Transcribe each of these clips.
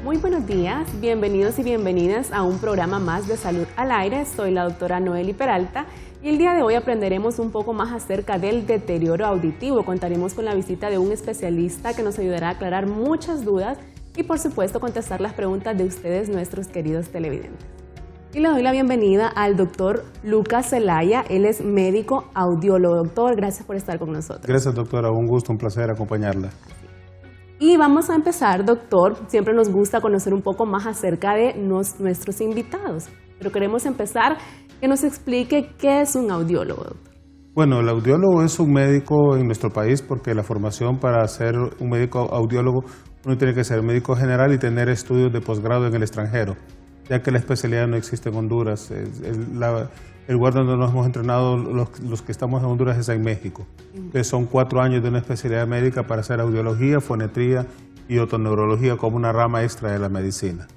Muy buenos días, bienvenidos y bienvenidas a un programa más de Salud al Aire. Soy la doctora Noely Peralta y el día de hoy aprenderemos un poco más acerca del deterioro auditivo. Contaremos con la visita de un especialista que nos ayudará a aclarar muchas dudas y por supuesto contestar las preguntas de ustedes, nuestros queridos televidentes. Y le doy la bienvenida al doctor Lucas Zelaya. Él es médico audiólogo. Doctor, gracias por estar con nosotros. Gracias, doctora. Un gusto, un placer acompañarla. Y vamos a empezar, doctor. Siempre nos gusta conocer un poco más acerca de nuestros invitados. Pero queremos empezar que nos explique qué es un audiólogo, doctor. Bueno, el audiólogo es un médico en nuestro país porque la formación para ser un médico audiólogo uno tiene que ser médico general y tener estudios de posgrado en el extranjero, ya que la especialidad no existe en Honduras. El lugar donde nos hemos entrenado los que estamos en Honduras es en México. Entonces son 4 años de una especialidad médica para hacer audiología, fonetría y otoneurología como una rama extra de la medicina.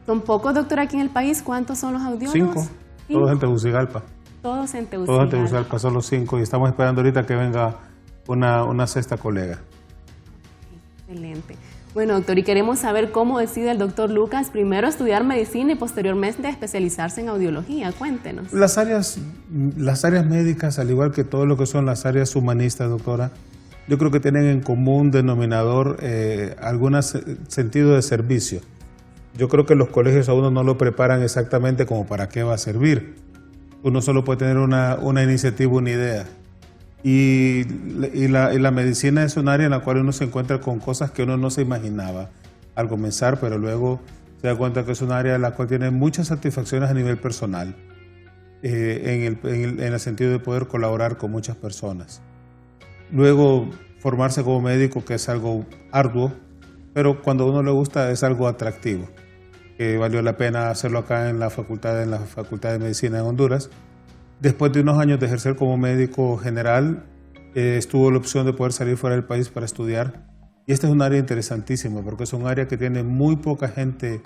¿Son pocos, doctor, aquí en el país? ¿Cuántos son los audiólogos? 5, todos en Tegucigalpa. Todos en Tegucigalpa. Todos en Tegucigalpa, son los 5 y estamos esperando ahorita que venga una sexta colega. Excelente. Bueno, doctor, y queremos saber cómo decide el doctor Lucas primero estudiar medicina y posteriormente especializarse en audiología. Cuéntenos. Las áreas médicas, al igual que todo lo que son las áreas humanistas, doctora, yo creo que tienen en común denominador algún sentido de servicio. Yo creo que los colegios a uno no lo preparan exactamente como para qué va a servir. Uno solo puede tener una iniciativa, una idea. Y la medicina es un área en la cual uno se encuentra con cosas que uno no se imaginaba al comenzar, pero luego se da cuenta que es un área en la cual tiene muchas satisfacciones a nivel personal, en el sentido de poder colaborar con muchas personas. Luego, formarse como médico, que es algo arduo, pero cuando a uno le gusta es algo atractivo, que valió la pena hacerlo acá en la Facultad de Medicina en Honduras. Después de unos años de ejercer como médico general, estuvo la opción de poder salir fuera del país para estudiar. Y esta es un área interesantísima porque es un área que tiene muy poca gente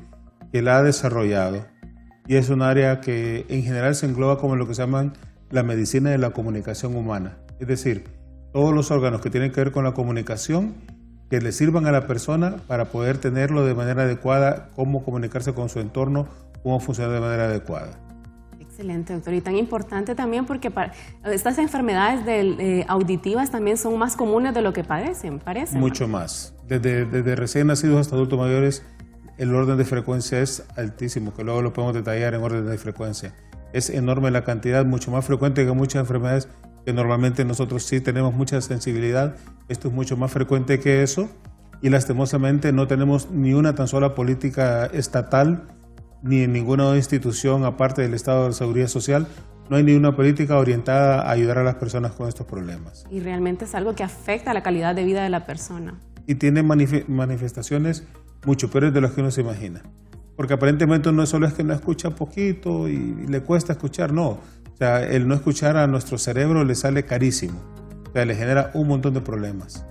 que la ha desarrollado. Y es un área que en general se engloba como lo que se llaman la medicina de la comunicación humana. Es decir, todos los órganos que tienen que ver con la comunicación que le sirvan a la persona para poder tenerlo de manera adecuada, cómo comunicarse con su entorno, cómo funcionar de manera adecuada. Excelente, doctor. Y tan importante también porque estas enfermedades auditivas también son más comunes de lo que padecen, parece. Mucho más. Desde recién nacidos hasta adultos mayores, el orden de frecuencia es altísimo, que luego lo podemos detallar en orden de frecuencia. Es enorme la cantidad, mucho más frecuente que muchas enfermedades que normalmente nosotros sí tenemos mucha sensibilidad. Esto es mucho más frecuente que eso y lastimosamente no tenemos ni una tan sola política estatal ni en ninguna institución aparte del Estado de Seguridad Social, no hay ni una política orientada a ayudar a las personas con estos problemas. Y realmente es algo que afecta la calidad de vida de la persona. Y tiene manifestaciones mucho peores de las que uno se imagina. Porque aparentemente no solo es que no escucha poquito y le cuesta escuchar, no. O sea, el no escuchar a nuestro cerebro le sale carísimo. O sea, le genera un montón de problemas.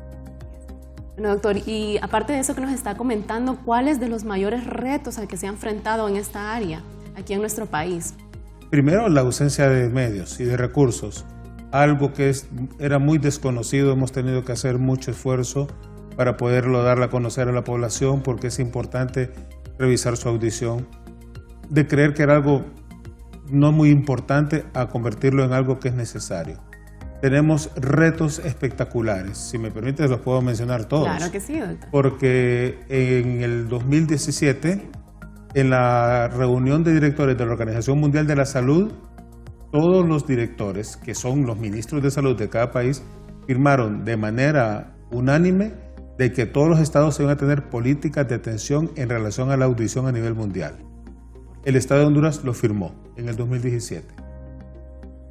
Bueno, doctor, y aparte de eso que nos está comentando, ¿cuáles de los mayores retos al que se ha enfrentado en esta área, aquí en nuestro país? Primero, la ausencia de medios y de recursos. Algo que era muy desconocido, hemos tenido que hacer mucho esfuerzo para poderlo darle a conocer a la población porque es importante revisar su audición. De creer que era algo no muy importante a convertirlo en algo que es necesario. Tenemos retos espectaculares, si me permite los puedo mencionar todos. Claro que sí, doctor. Porque en el 2017, en la reunión de directores de la Organización Mundial de la Salud, todos los directores, que son los ministros de salud de cada país, firmaron de manera unánime de que todos los estados iban a tener políticas de atención en relación a la audición a nivel mundial. El estado de Honduras lo firmó en el 2017.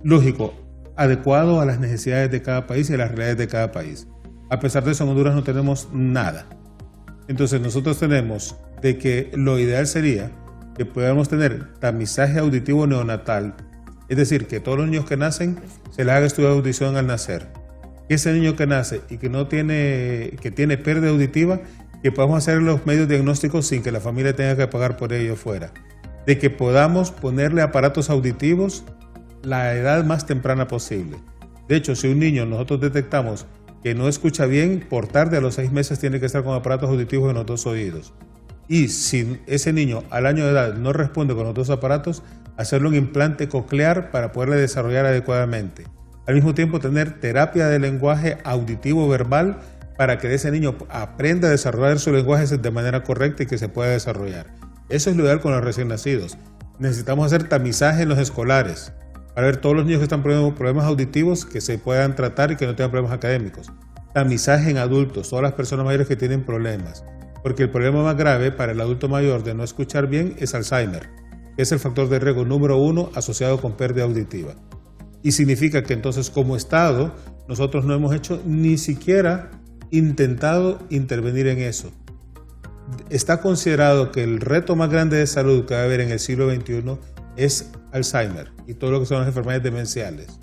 Lógico, adecuado a las necesidades de cada país y a las realidades de cada país. A pesar de eso, en Honduras no tenemos nada. Entonces nosotros tenemos de que lo ideal sería que podamos tener tamizaje auditivo neonatal, es decir, que todos los niños que nacen se les haga estudio de audición al nacer. Que ese niño que nace y que tiene pérdida auditiva, que podamos hacer los medios diagnósticos sin que la familia tenga que pagar por ello fuera. De que podamos ponerle aparatos auditivos la edad más temprana posible. De hecho, si un niño nosotros detectamos que no escucha bien, por tarde a los 6 meses tiene que estar con aparatos auditivos en los 2 oídos. Y si ese niño al año de edad no responde con los dos aparatos, hacerle un implante coclear para poderle desarrollar adecuadamente. Al mismo tiempo tener terapia de lenguaje auditivo verbal para que ese niño aprenda a desarrollar su lenguaje de manera correcta y que se pueda desarrollar. Eso es lo ideal con los recién nacidos. Necesitamos hacer tamizaje en los escolares para ver todos los niños que están con problemas auditivos que se puedan tratar y que no tengan problemas académicos. Tamizaje en adultos, todas las personas mayores que tienen problemas. Porque el problema más grave para el adulto mayor de no escuchar bien es Alzheimer, que es el factor de riesgo número 1 asociado con pérdida auditiva. Y significa que entonces como Estado nosotros no hemos hecho ni siquiera intentado intervenir en eso. Está considerado que el reto más grande de salud que va a haber en el siglo XXI es Alzheimer y todo lo que son las enfermedades demenciales.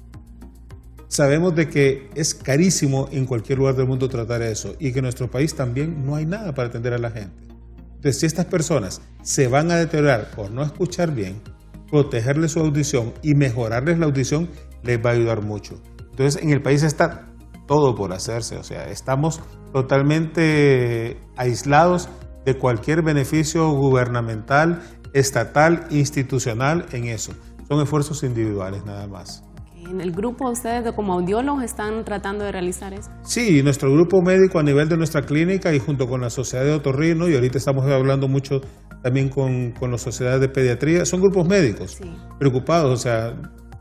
Sabemos de que es carísimo en cualquier lugar del mundo tratar eso y que en nuestro país también no hay nada para atender a la gente. Entonces, si estas personas se van a deteriorar por no escuchar bien, protegerles su audición y mejorarles la audición les va a ayudar mucho. Entonces, en el país está todo por hacerse, o sea, estamos totalmente aislados de cualquier beneficio gubernamental, estatal, institucional en eso. Son esfuerzos individuales nada más. ¿En el grupo ustedes como audiólogos están tratando de realizar eso? Sí, nuestro grupo médico a nivel de nuestra clínica y junto con la Sociedad de Otorrino, y ahorita estamos hablando mucho también con las sociedades de pediatría, son grupos médicos preocupados, o sea,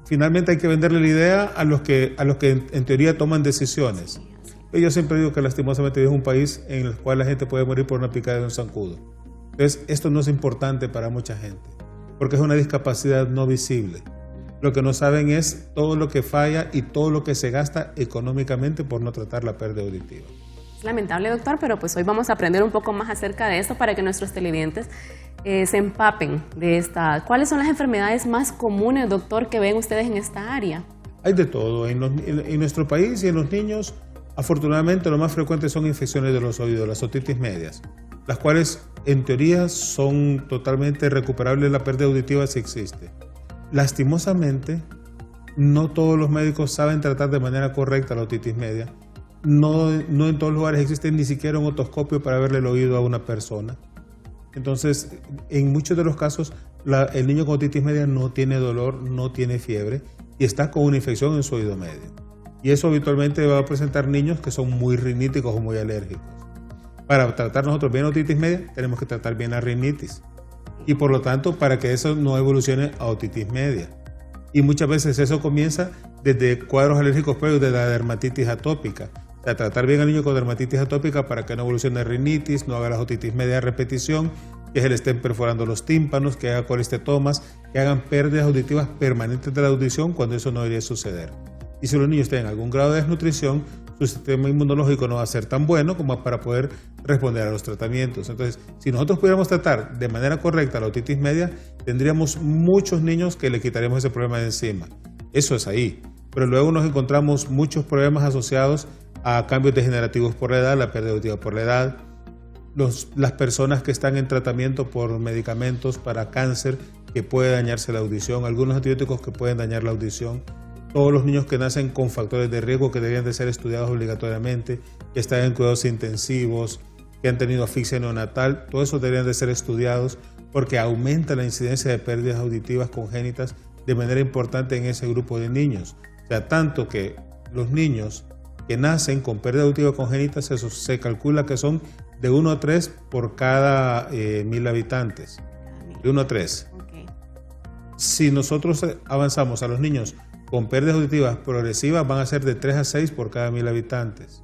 finalmente hay que venderle la idea a los que en teoría toman decisiones. Yo siempre digo que lastimosamente es un país en el cual la gente puede morir por una picada de un zancudo. Entonces, esto no es importante para mucha gente, porque es una discapacidad no visible. Lo que no saben es todo lo que falla y todo lo que se gasta económicamente por no tratar la pérdida auditiva. Es lamentable, doctor, pero pues hoy vamos a aprender un poco más acerca de esto para que nuestros televidentes se empapen de esta. ¿Cuáles son las enfermedades más comunes, doctor, que ven ustedes en esta área? Hay de todo. En nuestro país y en los niños, afortunadamente, lo más frecuente son infecciones de los oídos, las otitis medias, las cuales en teoría son totalmente recuperables la pérdida auditiva si existe. Lastimosamente, no todos los médicos saben tratar de manera correcta la otitis media. No en todos los lugares existe ni siquiera un otoscopio para verle el oído a una persona. Entonces, en muchos de los casos, el niño con otitis media no tiene dolor, no tiene fiebre y está con una infección en su oído medio. Y eso habitualmente va a presentar niños que son muy riníticos o muy alérgicos. Para tratar nosotros bien la otitis media, tenemos que tratar bien la rinitis. Y por lo tanto, para que eso no evolucione a otitis media. Y muchas veces eso comienza desde cuadros alérgicos previos de la dermatitis atópica. O sea, tratar bien al niño con dermatitis atópica para que no evolucione a rinitis, no haga las otitis media a repetición, que se le estén perforando los tímpanos, que haga colestetomas, que hagan pérdidas auditivas permanentes de la audición cuando eso no debería suceder. Y si los niños tienen algún grado de desnutrición, su sistema inmunológico no va a ser tan bueno como para poder responder a los tratamientos. Entonces, si nosotros pudiéramos tratar de manera correcta la otitis media, tendríamos muchos niños que le quitaríamos ese problema de encima. Eso es ahí. Pero luego nos encontramos muchos problemas asociados a cambios degenerativos por la edad, la pérdida auditiva por la edad, las personas que están en tratamiento por medicamentos para cáncer que puede dañarse la audición, algunos antibióticos que pueden dañar la audición, todos los niños que nacen con factores de riesgo que deberían de ser estudiados obligatoriamente, que están en cuidados intensivos, que han tenido asfixia neonatal, todo eso deberían de ser estudiados porque aumenta la incidencia de pérdidas auditivas congénitas de manera importante en ese grupo de niños. O sea, tanto que los niños que nacen con pérdida auditiva congénita se calcula que son de 1 a 3 por cada 1000 habitantes. De 1 a 3. Okay. Si nosotros avanzamos a los niños con pérdidas auditivas progresivas, van a ser de 3 a 6 por cada 1000 habitantes.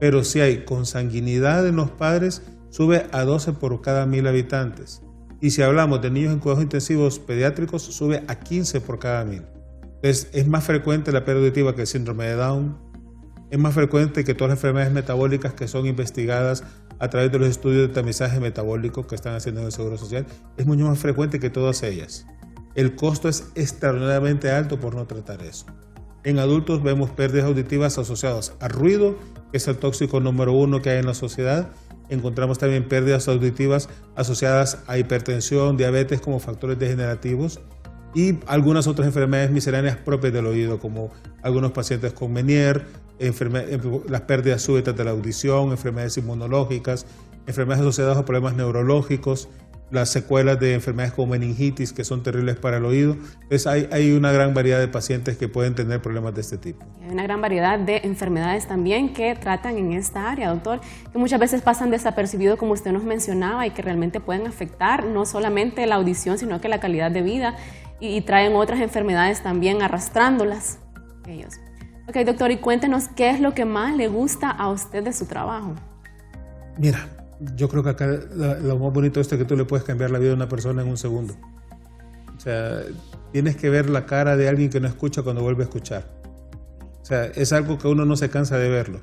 Pero si hay consanguinidad en los padres, sube a 12 por cada 1000 habitantes. Y si hablamos de niños en cuidados intensivos pediátricos, sube a 15 por cada 1000. Entonces, es más frecuente la pérdida auditiva que el síndrome de Down. Es más frecuente que todas las enfermedades metabólicas que son investigadas a través de los estudios de tamizaje metabólico que están haciendo en el Seguro Social. Es mucho más frecuente que todas ellas. El costo es extraordinariamente alto por no tratar eso. En adultos vemos pérdidas auditivas asociadas a ruido, que es el tóxico número 1 que hay en la sociedad. Encontramos también pérdidas auditivas asociadas a hipertensión, diabetes como factores degenerativos y algunas otras enfermedades misceláneas propias del oído, como algunos pacientes con Meniere, las pérdidas súbitas de la audición, enfermedades inmunológicas enfermedades asociadas a problemas neurológicos, las secuelas de enfermedades como meningitis, que son terribles para el oído. Entonces hay una gran variedad de pacientes que pueden tener problemas de este tipo. Hay una gran variedad de enfermedades también que tratan en esta área, doctor, que muchas veces pasan desapercibidos, como usted nos mencionaba, y que realmente pueden afectar no solamente la audición, sino que la calidad de vida, y traen otras enfermedades también arrastrándolas ellos. Ok, doctor, y cuéntenos qué es lo que más le gusta a usted de su trabajo. Mira, yo creo que acá lo más bonito es que tú le puedes cambiar la vida a una persona en un segundo. O sea, tienes que ver la cara de alguien que no escucha cuando vuelve a escuchar. O sea, es algo que uno no se cansa de verlo.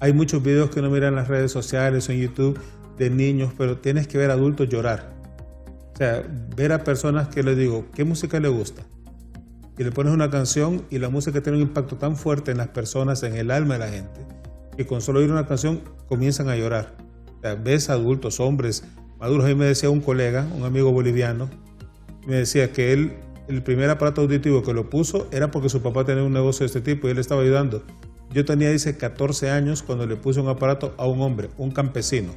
Hay muchos videos que uno mira en las redes sociales o en YouTube de niños, pero tienes que ver adultos llorar. O sea, ver a personas que les digo, ¿qué música le gusta? Y le pones una canción y la música tiene un impacto tan fuerte en las personas, en el alma de la gente, que con solo oír una canción comienzan a llorar. O sea, ves adultos, hombres maduros. A mí me decía un colega, un amigo boliviano, me decía que él, el primer aparato auditivo que lo puso era porque su papá tenía un negocio de este tipo y él estaba ayudando. Yo tenía, dice, 14 años cuando le puse un aparato a un hombre, un campesino,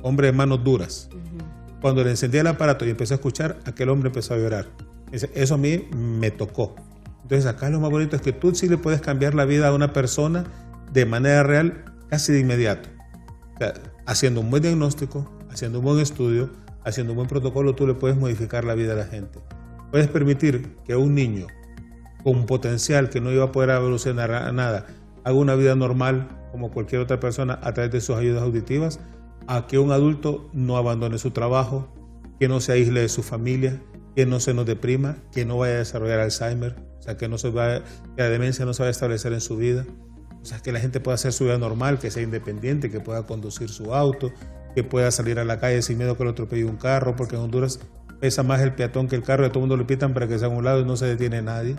hombre de manos duras. Cuando le encendí el aparato y empecé a escuchar, aquel hombre empezó a llorar. Eso a mí me tocó. Entonces acá lo más bonito es que tú sí le puedes cambiar la vida a una persona de manera real, casi de inmediato. O sea, haciendo un buen diagnóstico, haciendo un buen estudio, haciendo un buen protocolo, tú le puedes modificar la vida a la gente. Puedes permitir que un niño con potencial que no iba a poder evolucionar a nada, haga una vida normal como cualquier otra persona a través de sus ayudas auditivas, a que un adulto no abandone su trabajo, que no se aísle de su familia, que no se nos deprima, que no vaya a desarrollar Alzheimer, o sea, que la demencia no se vaya a establecer en su vida. O sea, que la gente pueda hacer su vida normal, que sea independiente, que pueda conducir su auto, que pueda salir a la calle sin miedo que lo atropelle un carro, porque en Honduras pesa más el peatón que el carro y a todo el mundo le pitan para que sea a un lado y no se detiene nadie.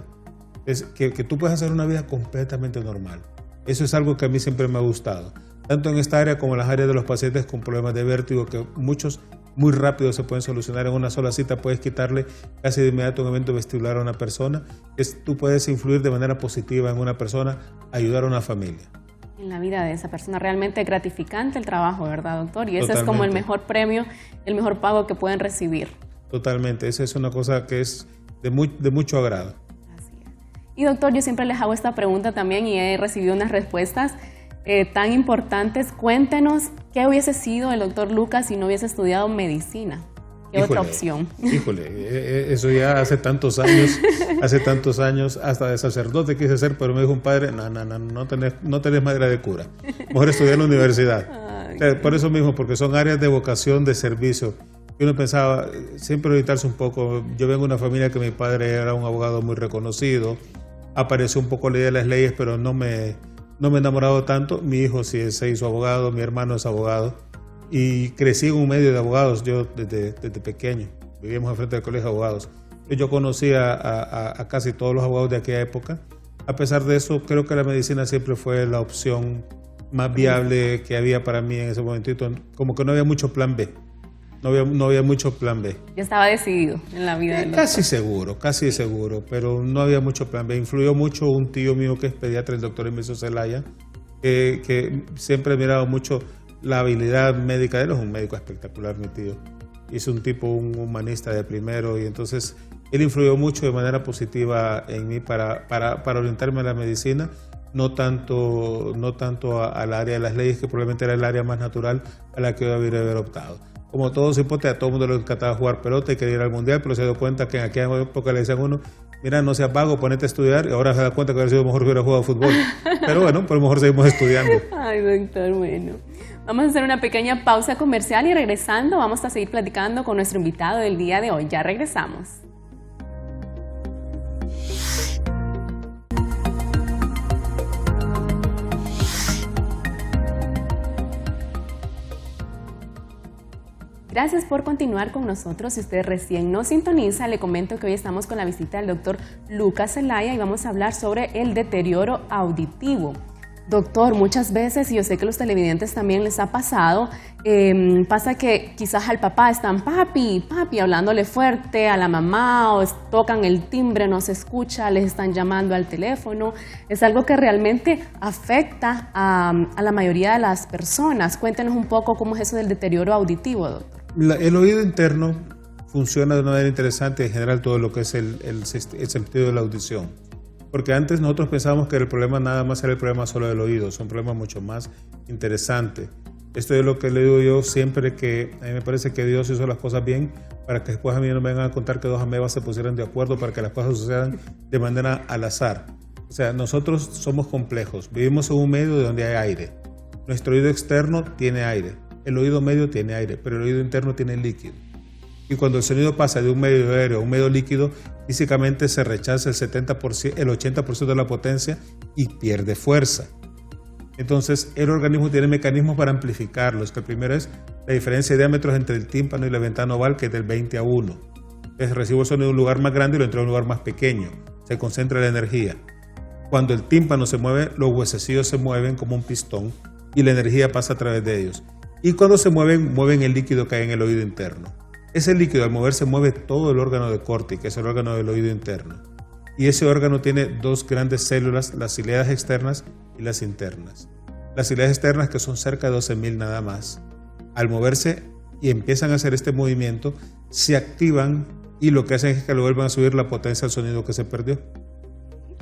Es que tú puedas hacer una vida completamente normal. Eso es algo que a mí siempre me ha gustado, tanto en esta área como en las áreas de los pacientes con problemas de vértigo, que muchos muy rápido se pueden solucionar en una sola cita. Puedes quitarle casi de inmediato un evento vestibular a una persona. Tú puedes influir de manera positiva en una persona, ayudar a una familia. En la vida de esa persona, realmente gratificante el trabajo, ¿verdad, doctor? Y ese Totalmente. es como el mejor premio, el mejor pago que pueden recibir. Totalmente, esa es una cosa que es de mucho agrado. Así es. Y doctor, yo siempre les hago esta pregunta también y he recibido unas respuestas tan importantes. Cuéntenos qué hubiese sido el doctor Lucas si no hubiese estudiado medicina. ¿Qué otra opción? Híjole, eso ya hace tantos años, hasta de sacerdote quise ser, pero me dijo un padre, no tenés madera de cura, mejor estudiar en la universidad. O sea, por eso mismo, porque son áreas de vocación, de servicio. Y uno pensaba, siempre orientarse un poco. Yo vengo de una familia que mi padre era un abogado muy reconocido, apareció un poco la idea de las leyes, pero no me he enamorado tanto. Mi hijo sí se hizo abogado, mi hermano es abogado, y crecí en un medio de abogados. Yo desde pequeño, vivíamos enfrente del colegio de abogados. Yo conocí a casi todos los abogados de aquella época. A pesar de eso, creo que la medicina siempre fue la opción más viable que había para mí en ese momentito. Como que no había mucho plan B. No había mucho plan B. Ya estaba decidido en la vida del doctor. Casi seguro, pero no había mucho plan B. Influyó mucho un tío mío que es pediatra, el doctor Emilio Zelaya, que siempre he mirado mucho la habilidad médica de él. Es un médico espectacular, mi tío. Es un tipo, un humanista de primero, y entonces él influyó mucho de manera positiva en mí para orientarme a la medicina, no tanto al área de las leyes, que probablemente era el área más natural a la que yo debería haber optado. Como todo cipote, a todo el mundo le encantaba jugar pelota y quería ir al mundial, pero se dio cuenta que en aquella época le decían a uno, mira, no seas vago, ponete a estudiar, y ahora se da cuenta que hubiera sido mejor que hubiera jugado fútbol. Pero bueno, por lo mejor seguimos estudiando. Ay, doctor, bueno. Vamos a hacer una pequeña pausa comercial y regresando vamos a seguir platicando con nuestro invitado del día de hoy. Ya regresamos. Gracias por continuar con nosotros. Si usted recién nos sintoniza, le comento que hoy estamos con la visita del doctor Lucas Zelaya y vamos a hablar sobre el deterioro auditivo. Doctor, muchas veces, y yo sé que a los televidentes también les ha pasado, pasa que quizás al papá están papi, hablándole fuerte, a la mamá, o tocan el timbre, no se escucha, les están llamando al teléfono. Es algo que realmente afecta a la mayoría de las personas. Cuéntenos un poco cómo es eso del deterioro auditivo, doctor. El oído interno funciona de una manera interesante en general todo lo que es el sentido de la audición. Porque antes nosotros pensábamos que el problema nada más era el problema solo del oído, es un problema mucho más interesante. Esto es lo que le digo yo siempre, que a mí me parece que Dios hizo las cosas bien para que después a mí no me vengan a contar que dos amebas se pusieran de acuerdo para que las cosas sucedan de manera al azar. O sea, nosotros somos complejos, vivimos en un medio donde hay aire. Nuestro oído externo tiene aire, el oído medio tiene aire, pero el oído interno tiene líquido. Y cuando el sonido pasa de un medio aéreo a un medio líquido, físicamente se rechaza el 80% de la potencia y pierde fuerza. Entonces, el organismo tiene mecanismos para amplificarlos, que el primero es la diferencia de diámetros entre el tímpano y la ventana oval, que es del 20 a 1. Entonces, recibo el sonido de un lugar más grande y lo entrego en un lugar más pequeño. Se concentra la energía. Cuando el tímpano se mueve, los huesecillos se mueven como un pistón y la energía pasa a través de ellos. Y cuando se mueven el líquido que hay en el oído interno. Ese líquido al moverse mueve todo el órgano de Corti, que es el órgano del oído interno. Y ese órgano tiene dos grandes células, las ciliadas externas y las internas. Las ciliadas externas, que son cerca de 12.000 nada más, al moverse y empiezan a hacer este movimiento, se activan y lo que hacen es que le vuelvan a subir la potencia al sonido que se perdió.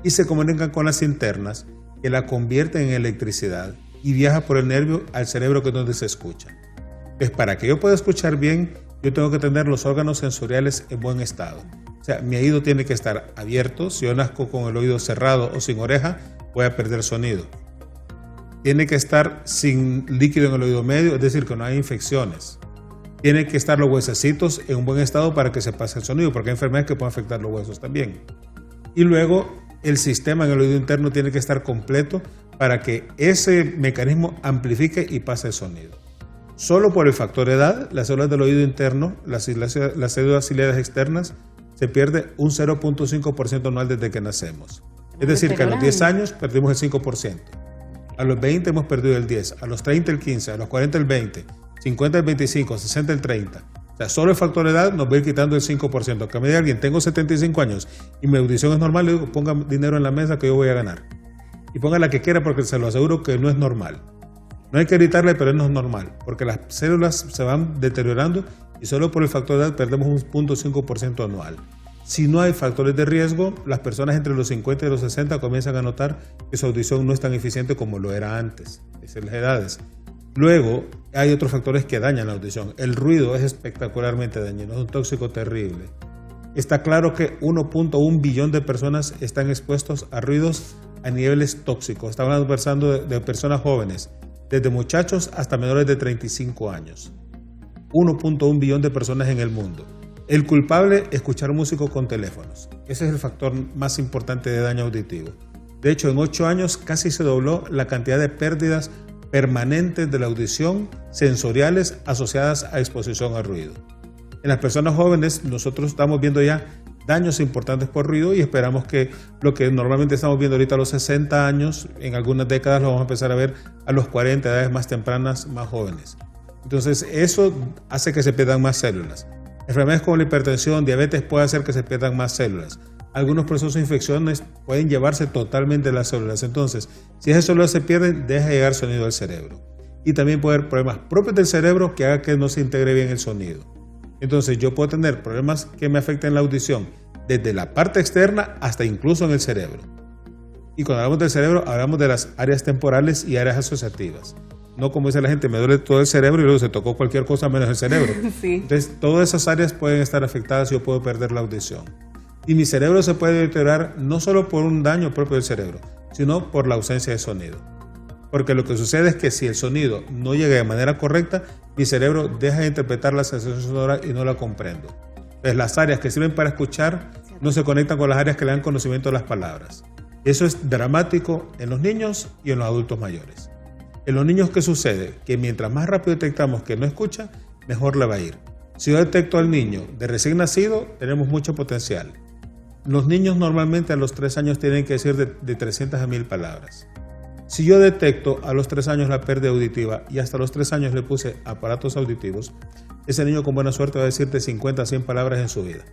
Y se comunican con las internas, que la convierten en electricidad y viaja por el nervio al cerebro, que es donde se escucha. Entonces, para que yo pueda escuchar bien, yo tengo que tener los órganos sensoriales en buen estado. O sea, mi oído tiene que estar abierto. Si yo nazco con el oído cerrado o sin oreja, voy a perder sonido. Tiene que estar sin líquido en el oído medio, es decir, que no hay infecciones. Tiene que estar los huesecitos en un buen estado para que se pase el sonido, porque hay enfermedades que pueden afectar los huesos también. Y luego, el sistema en el oído interno tiene que estar completo para que ese mecanismo amplifique y pase el sonido. Solo por el factor edad, las células del oído interno, las células ciliadas externas, se pierde un 0.5% anual desde que nacemos. Es decir, que a los 10 años perdimos el 5%. A los 20 hemos perdido el 10%, a los 30 el 15%, a los 40 el 20%, 50 el 25%, 60 el 30%. O sea, solo el factor edad nos va a ir quitando el 5%. Que me diga alguien, tengo 75 años y mi audición es normal, le digo, ponga dinero en la mesa que yo voy a ganar. Y ponga la que quiera, porque se lo aseguro que no es normal. No hay que gritarle, pero no es normal, porque las células se van deteriorando y solo por el factor de edad perdemos un 0.5% anual. Si no hay factores de riesgo, las personas entre los 50 y los 60 comienzan a notar que su audición no es tan eficiente como lo era antes, es en las edades. Luego, hay otros factores que dañan la audición. El ruido es espectacularmente dañino, es un tóxico terrible. Está claro que 1.1 billón de personas están expuestos a ruidos a niveles tóxicos. Estamos hablando de personas jóvenes, desde muchachos hasta menores de 35 años. 1.1 billón de personas en el mundo. El culpable, escuchar música con teléfonos. Ese es el factor más importante de daño auditivo. De hecho, en 8 años casi se dobló la cantidad de pérdidas permanentes de la audición sensoriales asociadas a exposición al ruido. En las personas jóvenes nosotros estamos viendo ya daños importantes por ruido y esperamos que lo que normalmente estamos viendo ahorita a los 60 años, en algunas décadas lo vamos a empezar a ver a los 40, edades más tempranas, más jóvenes. Entonces eso hace que se pierdan más células. Enfermedades como la hipertensión, diabetes puede hacer que se pierdan más células. Algunos procesos de infecciones pueden llevarse totalmente las células. Entonces, si esas células se pierden, deja llegar sonido al cerebro. Y también puede haber problemas propios del cerebro que hagan que no se integre bien el sonido. Entonces, yo puedo tener problemas que me afecten la audición desde la parte externa hasta incluso en el cerebro. Y cuando hablamos del cerebro, hablamos de las áreas temporales y áreas asociativas. No como dice la gente, me duele todo el cerebro y luego se tocó cualquier cosa menos el cerebro. Sí. Entonces, todas esas áreas pueden estar afectadas y yo puedo perder la audición. Y mi cerebro se puede deteriorar no solo por un daño propio del cerebro, sino por la ausencia de sonido. Porque lo que sucede es que si el sonido no llega de manera correcta, mi cerebro deja de interpretar la sensación sonora y no la comprendo. Entonces, las áreas que sirven para escuchar no se conectan con las áreas que le dan conocimiento de las palabras. Eso es dramático en los niños y en los adultos mayores. En los niños, ¿qué sucede? Que mientras más rápido detectamos que no escucha, mejor le va a ir. Si yo detecto al niño de recién nacido, tenemos mucho potencial. Los niños normalmente a los 3 años tienen que decir de 300 a 1000 palabras. Si yo detecto a los 3 años la pérdida auditiva y hasta los 3 años le puse aparatos auditivos, ese niño con buena suerte va a decirte 50 a 100 palabras en su vida.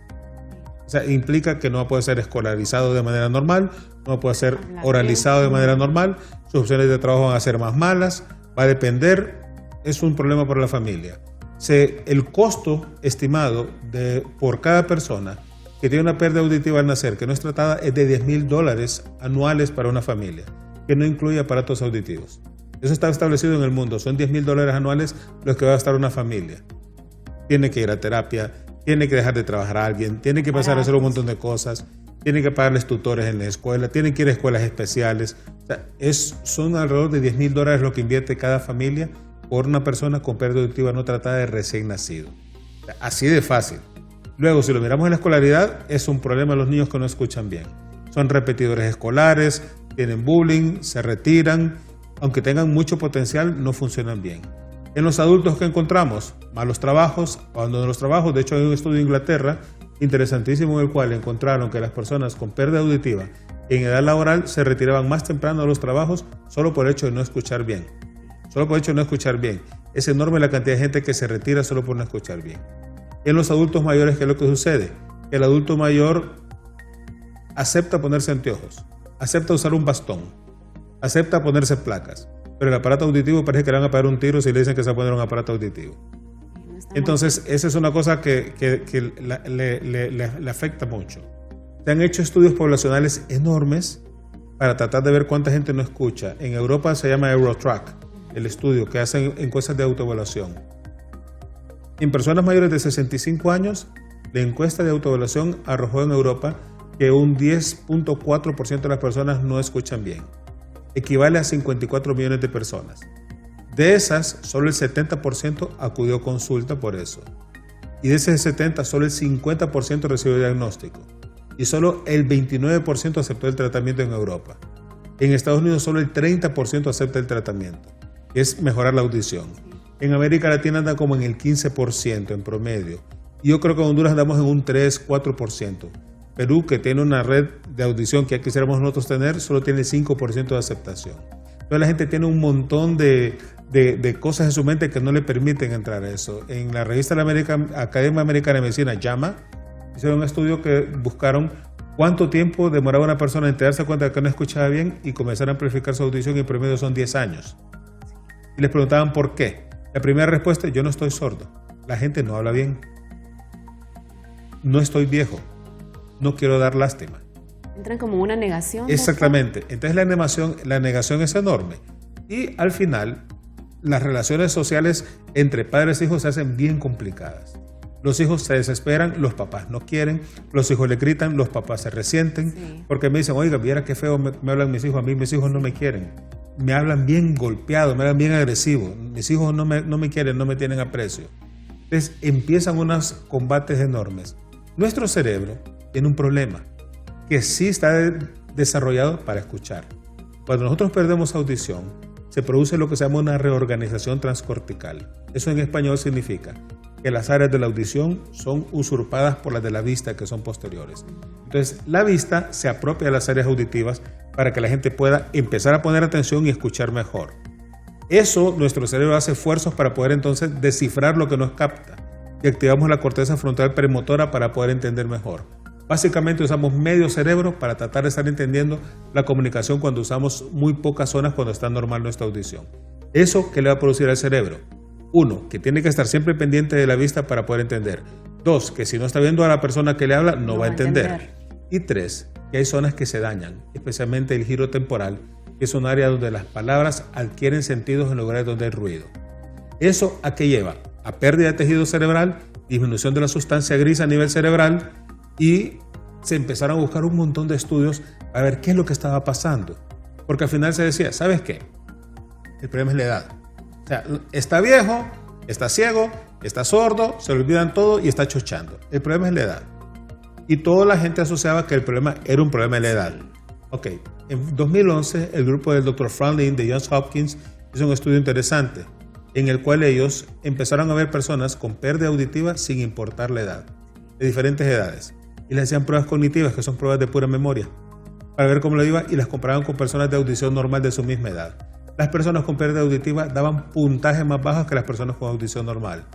O sea, implica que no va a poder ser escolarizado de manera normal, no va a poder ser oralizado de manera normal, sus opciones de trabajo van a ser más malas, va a depender, es un problema para la familia. El costo estimado por cada persona que tiene una pérdida auditiva al nacer, que no es tratada, es de $10,000 anuales para una familia, que no incluye aparatos auditivos. Eso está establecido en el mundo, son $10,000 anuales los que va a gastar una familia. Tiene que ir a terapia, tiene que dejar de trabajar a alguien, tiene que pasar a hacer un montón de cosas, tiene que pagarles tutores en la escuela, tiene que ir a escuelas especiales. O sea, son alrededor de $10,000 lo que invierte cada familia por una persona con pérdida auditiva no tratada de recién nacido. O sea, así de fácil. Luego, si lo miramos en la escolaridad, es un problema los niños que no escuchan bien. Son repetidores escolares, tienen bullying, se retiran, aunque tengan mucho potencial, no funcionan bien. En los adultos que encontramos, malos trabajos, abandono de los trabajos. De hecho, hay un estudio de Inglaterra interesantísimo en el cual encontraron que las personas con pérdida auditiva en edad laboral se retiraban más temprano de los trabajos solo por el hecho de no escuchar bien. Solo por el hecho de no escuchar bien. Es enorme la cantidad de gente que se retira solo por no escuchar bien. En los adultos mayores, ¿qué es lo que sucede? Que el adulto mayor acepta ponerse anteojos, acepta usar un bastón, acepta ponerse placas, pero el aparato auditivo parece que le van a pegar un tiro si le dicen que se va a poner un aparato auditivo. Entonces, esa es una cosa que le afecta mucho. Se han hecho estudios poblacionales enormes para tratar de ver cuánta gente no escucha. En Europa se llama Eurotrack, el estudio que hacen encuestas de autoevaluación. En personas mayores de 65 años, la encuesta de autoevaluación arrojó en Europa que un 10.4% de las personas no escuchan bien. Equivale a 54 millones de personas. De esas, solo el 70% acudió a consulta por eso. Y de ese 70%, solo el 50% recibió diagnóstico. Y solo el 29% aceptó el tratamiento en Europa. En Estados Unidos, solo el 30% acepta el tratamiento, que es mejorar la audición. En América Latina anda como en el 15% en promedio. Y yo creo que en Honduras andamos en un 3-4%. Perú, que tiene una red de audición que ya quisiéramos nosotros tener, solo tiene 5% de aceptación. Entonces la gente tiene un montón de cosas en su mente que no le permiten entrar a eso. En la revista de la Academia Americana de Medicina, JAMA, hicieron un estudio que buscaron cuánto tiempo demoraba una persona en darse cuenta de que no escuchaba bien y comenzar a amplificar su audición, y en promedio son 10 años. Y les preguntaban por qué. La primera respuesta: yo no estoy sordo, la gente no habla bien. No estoy viejo, no quiero dar lástima. Entran como una negación. Exactamente. Entonces la negación es enorme. Y al final, las relaciones sociales entre padres e hijos se hacen bien complicadas. Los hijos se desesperan, los papás no quieren, los hijos le gritan, los papás se resienten, sí, porque me dicen: oiga, viera qué feo me hablan mis hijos, a mí mis hijos no me quieren. Me hablan bien golpeado, me hablan bien agresivo, mis hijos no me quieren, no me tienen aprecio. Entonces empiezan unos combates enormes. Nuestro cerebro tiene un problema, que sí está desarrollado para escuchar. Cuando nosotros perdemos audición, se produce lo que se llama una reorganización transcortical. Eso en español significa que las áreas de la audición son usurpadas por las de la vista, que son posteriores. Entonces, la vista se apropia de las áreas auditivas para que la gente pueda empezar a poner atención y escuchar mejor. Eso, nuestro cerebro hace esfuerzos para poder entonces descifrar lo que nos capta, y activamos la corteza frontal premotora para poder entender mejor. Básicamente usamos medio cerebro para tratar de estar entendiendo la comunicación cuando usamos muy pocas zonas cuando está normal nuestra audición. ¿Eso qué le va a producir al cerebro? 1, que tiene que estar siempre pendiente de la vista para poder entender. 2, que si no está viendo a la persona que le habla, no va a entender. Y 3, que hay zonas que se dañan, especialmente el giro temporal, que es un área donde las palabras adquieren sentidos en lugares donde hay ruido. ¿Eso a qué lleva? A pérdida de tejido cerebral, disminución de la sustancia gris a nivel cerebral, y se empezaron a buscar un montón de estudios a ver qué es lo que estaba pasando. Porque al final se decía: ¿sabes qué? El problema es la edad. O sea, está viejo, está ciego, está sordo, se le olvidan todo y está chochando. El problema es la edad. Y toda la gente asociaba que el problema era un problema de la edad. Ok, en 2011 el grupo del Dr. Frank Lin de Johns Hopkins hizo un estudio interesante en el cual ellos empezaron a ver personas con pérdida auditiva sin importar la edad, de diferentes edades. Y les hacían pruebas cognitivas, que son pruebas de pura memoria. para ver cómo le iba y las comparaban con personas de audición normal de su misma edad. Las personas con pérdida auditiva daban puntajes más bajos que las personas con audición normal.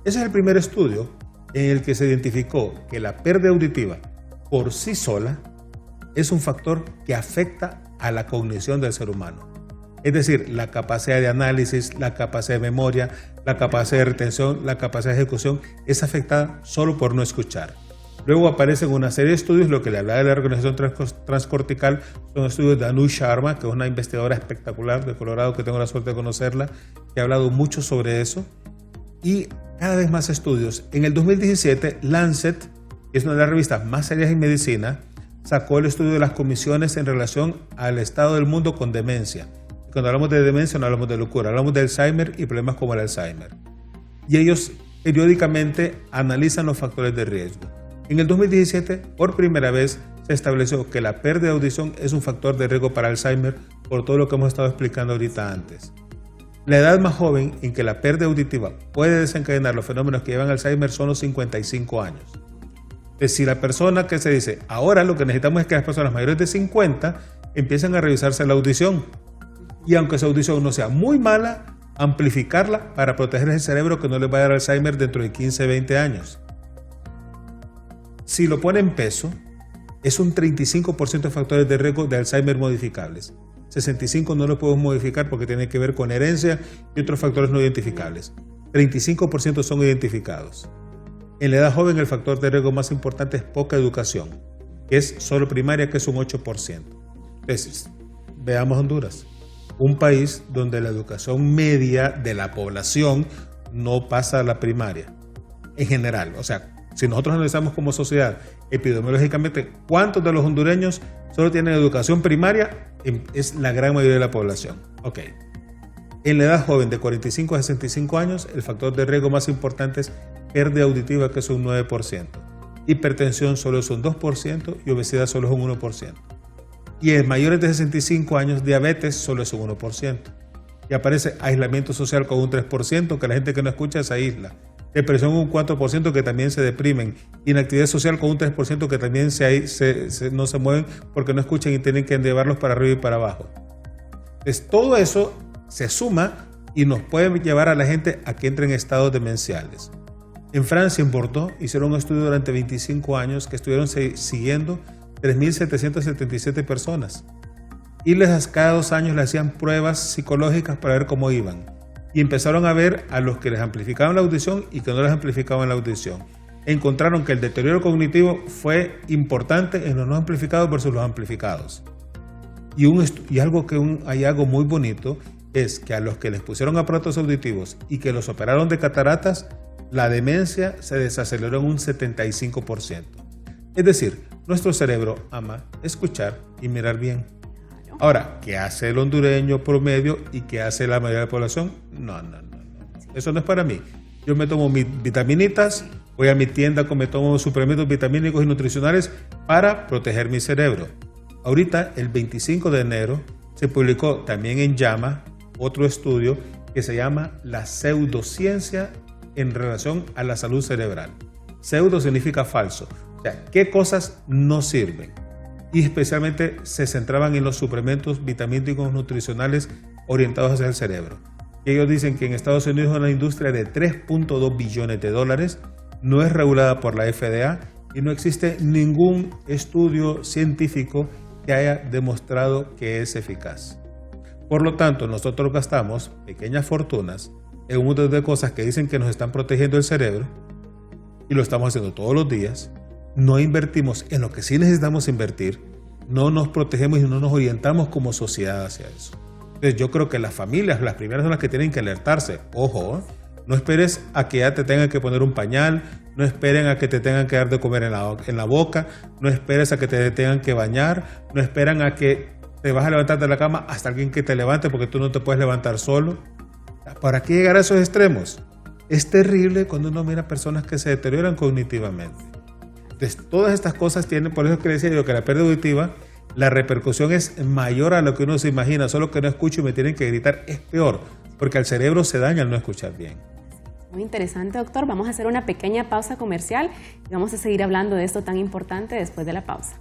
Ese es el primer estudio en el que se identificó que la pérdida auditiva por sí sola es un factor que afecta a la cognición del ser humano. Es decir, la capacidad de análisis, la capacidad de memoria, la capacidad de retención, la capacidad de ejecución es afectada solo por no escuchar. Luego aparecen una serie de estudios, lo que le hablaba de la reconocimiento transcortical, son estudios de Anu Sharma, que es una investigadora espectacular de Colorado, que tengo la suerte de conocerla, que ha hablado mucho sobre eso, y cada vez más estudios. En el 2017, Lancet, que es una de las revistas más serias en medicina, sacó el estudio de las comisiones en relación al estado del mundo con demencia. Cuando hablamos de demencia no hablamos de locura, hablamos de Alzheimer y problemas como el Alzheimer. Y ellos periódicamente analizan los factores de riesgo. En el 2017, por primera vez, se estableció que la pérdida de audición es un factor de riesgo para Alzheimer por todo lo que hemos estado explicando ahorita antes. La edad más joven en que la pérdida auditiva puede desencadenar los fenómenos que llevan a Alzheimer son los 55 años. Entonces, si la persona que se dice, ahora lo que necesitamos es que las personas mayores de 50 empiecen a revisarse la audición. Y aunque esa audición no sea muy mala, amplificarla para proteger el cerebro que no les va a dar Alzheimer dentro de 15, 20 años. Si lo pone en peso, es un 35% de factores de riesgo de Alzheimer modificables. 65 no lo podemos modificar porque tiene que ver con herencia y otros factores no identificables. 35% son identificados. En la edad joven el factor de riesgo más importante es poca educación, que es solo primaria, que es un 8%. Entonces, veamos Honduras, un país donde la educación media de la población no pasa a la primaria, en general. O sea, si nosotros analizamos como sociedad epidemiológicamente cuántos de los hondureños solo tienen educación primaria, es la gran mayoría de la población. Ok. En la edad joven de 45 a 65 años, el factor de riesgo más importante es pérdida auditiva, que es un 9%. Hipertensión solo es un 2% y obesidad solo es un 1%. Y en mayores de 65 años, diabetes solo es un 1%. Y aparece aislamiento social con un 3%, que la gente que no escucha se aísla. Depresión un 4%, que también se deprimen. Inactividad social con un 3%, que también no se mueven porque no escuchan y tienen que llevarlos para arriba y para abajo. Entonces, todo eso se suma y nos puede llevar a la gente a que entre en estados demenciales. En Francia, en Bordeaux, hicieron un estudio durante 25 años que estuvieron siguiendo 3.777 personas. Y cada 2 años le hacían pruebas psicológicas para ver cómo iban. Y empezaron a ver a los que les amplificaban la audición y que no les amplificaban la audición. Encontraron que el deterioro cognitivo fue importante en los no amplificados versus los amplificados. Y algo muy bonito es que a los que les pusieron aparatos auditivos y que los operaron de cataratas, la demencia se desaceleró en un 75%. Es decir, nuestro cerebro ama escuchar y mirar bien. Ahora, ¿qué hace el hondureño promedio y qué hace la mayoría de la población? No. Eso no es para mí. Yo me tomo mis vitaminitas, voy a mi tienda, me tomo suplementos vitamínicos y nutricionales para proteger mi cerebro. Ahorita, el 25 de enero, se publicó también en JAMA otro estudio que se llama la pseudociencia en relación a la salud cerebral. Pseudo significa falso. O sea, ¿qué cosas no sirven? Y especialmente se centraban en los suplementos vitamínicos nutricionales orientados hacia el cerebro. Ellos dicen que en Estados Unidos una industria de 3.2 billones de dólares, no es regulada por la FDA y no existe ningún estudio científico que haya demostrado que es eficaz. Por lo tanto, nosotros gastamos pequeñas fortunas en un montón de cosas que dicen que nos están protegiendo el cerebro y lo estamos haciendo todos los días. No invertimos en lo que sí necesitamos invertir, no nos protegemos y no nos orientamos como sociedad hacia eso. Entonces yo creo que las familias, las primeras son las que tienen que alertarse. Ojo, no esperes a que ya te tengan que poner un pañal, no esperen a que te tengan que dar de comer en la boca, no esperes a que te tengan que bañar, no esperan a que te vas a levantar de la cama hasta alguien que te levante porque tú no te puedes levantar solo. ¿Para qué llegar a esos extremos? Es terrible cuando uno mira personas que se deterioran cognitivamente. Entonces, todas estas cosas tienen, por eso que decía yo que la pérdida auditiva, la repercusión es mayor a lo que uno se imagina. Solo que no escucho y me tienen que gritar es peor, porque al cerebro se daña al no escuchar bien. Muy interesante, doctor. Vamos a hacer una pequeña pausa comercial y vamos a seguir hablando de esto tan importante después de la pausa.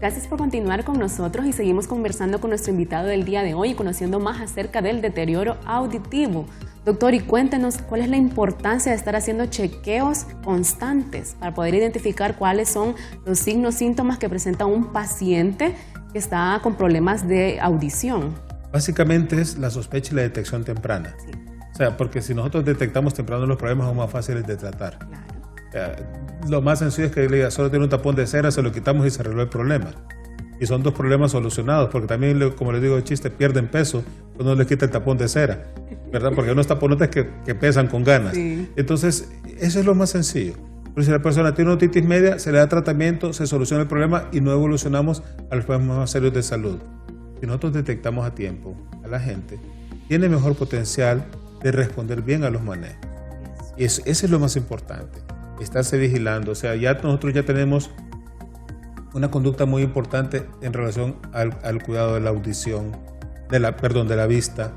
Gracias por continuar con nosotros y seguimos conversando con nuestro invitado del día de hoy y conociendo más acerca del deterioro auditivo. Doctor, y cuéntenos cuál es la importancia de estar haciendo chequeos constantes para poder identificar cuáles son los signos, síntomas que presenta un paciente que está con problemas de audición. Básicamente es la sospecha y la detección temprana. Sí. O sea, porque si nosotros detectamos temprano los problemas son más fáciles de tratar. Claro. O sea, lo más sencillo es que le diga, solo tiene un tapón de cera, se lo quitamos y se arregló el problema. Y son dos problemas solucionados, porque también, como les digo el chiste, pierden peso cuando le quita el tapón de cera, ¿verdad? Porque hay unos taponotes que pesan con ganas. Sí. Entonces, eso es lo más sencillo. Pero si la persona tiene una otitis media, se le da tratamiento, se soluciona el problema y no evolucionamos a los problemas más serios de salud. Si nosotros detectamos a tiempo a la gente, tiene mejor potencial de responder bien a los manejos. Y ese es lo más importante, estarse vigilando. O sea, nosotros ya tenemos una conducta muy importante en relación al cuidado de la audición, de la vista,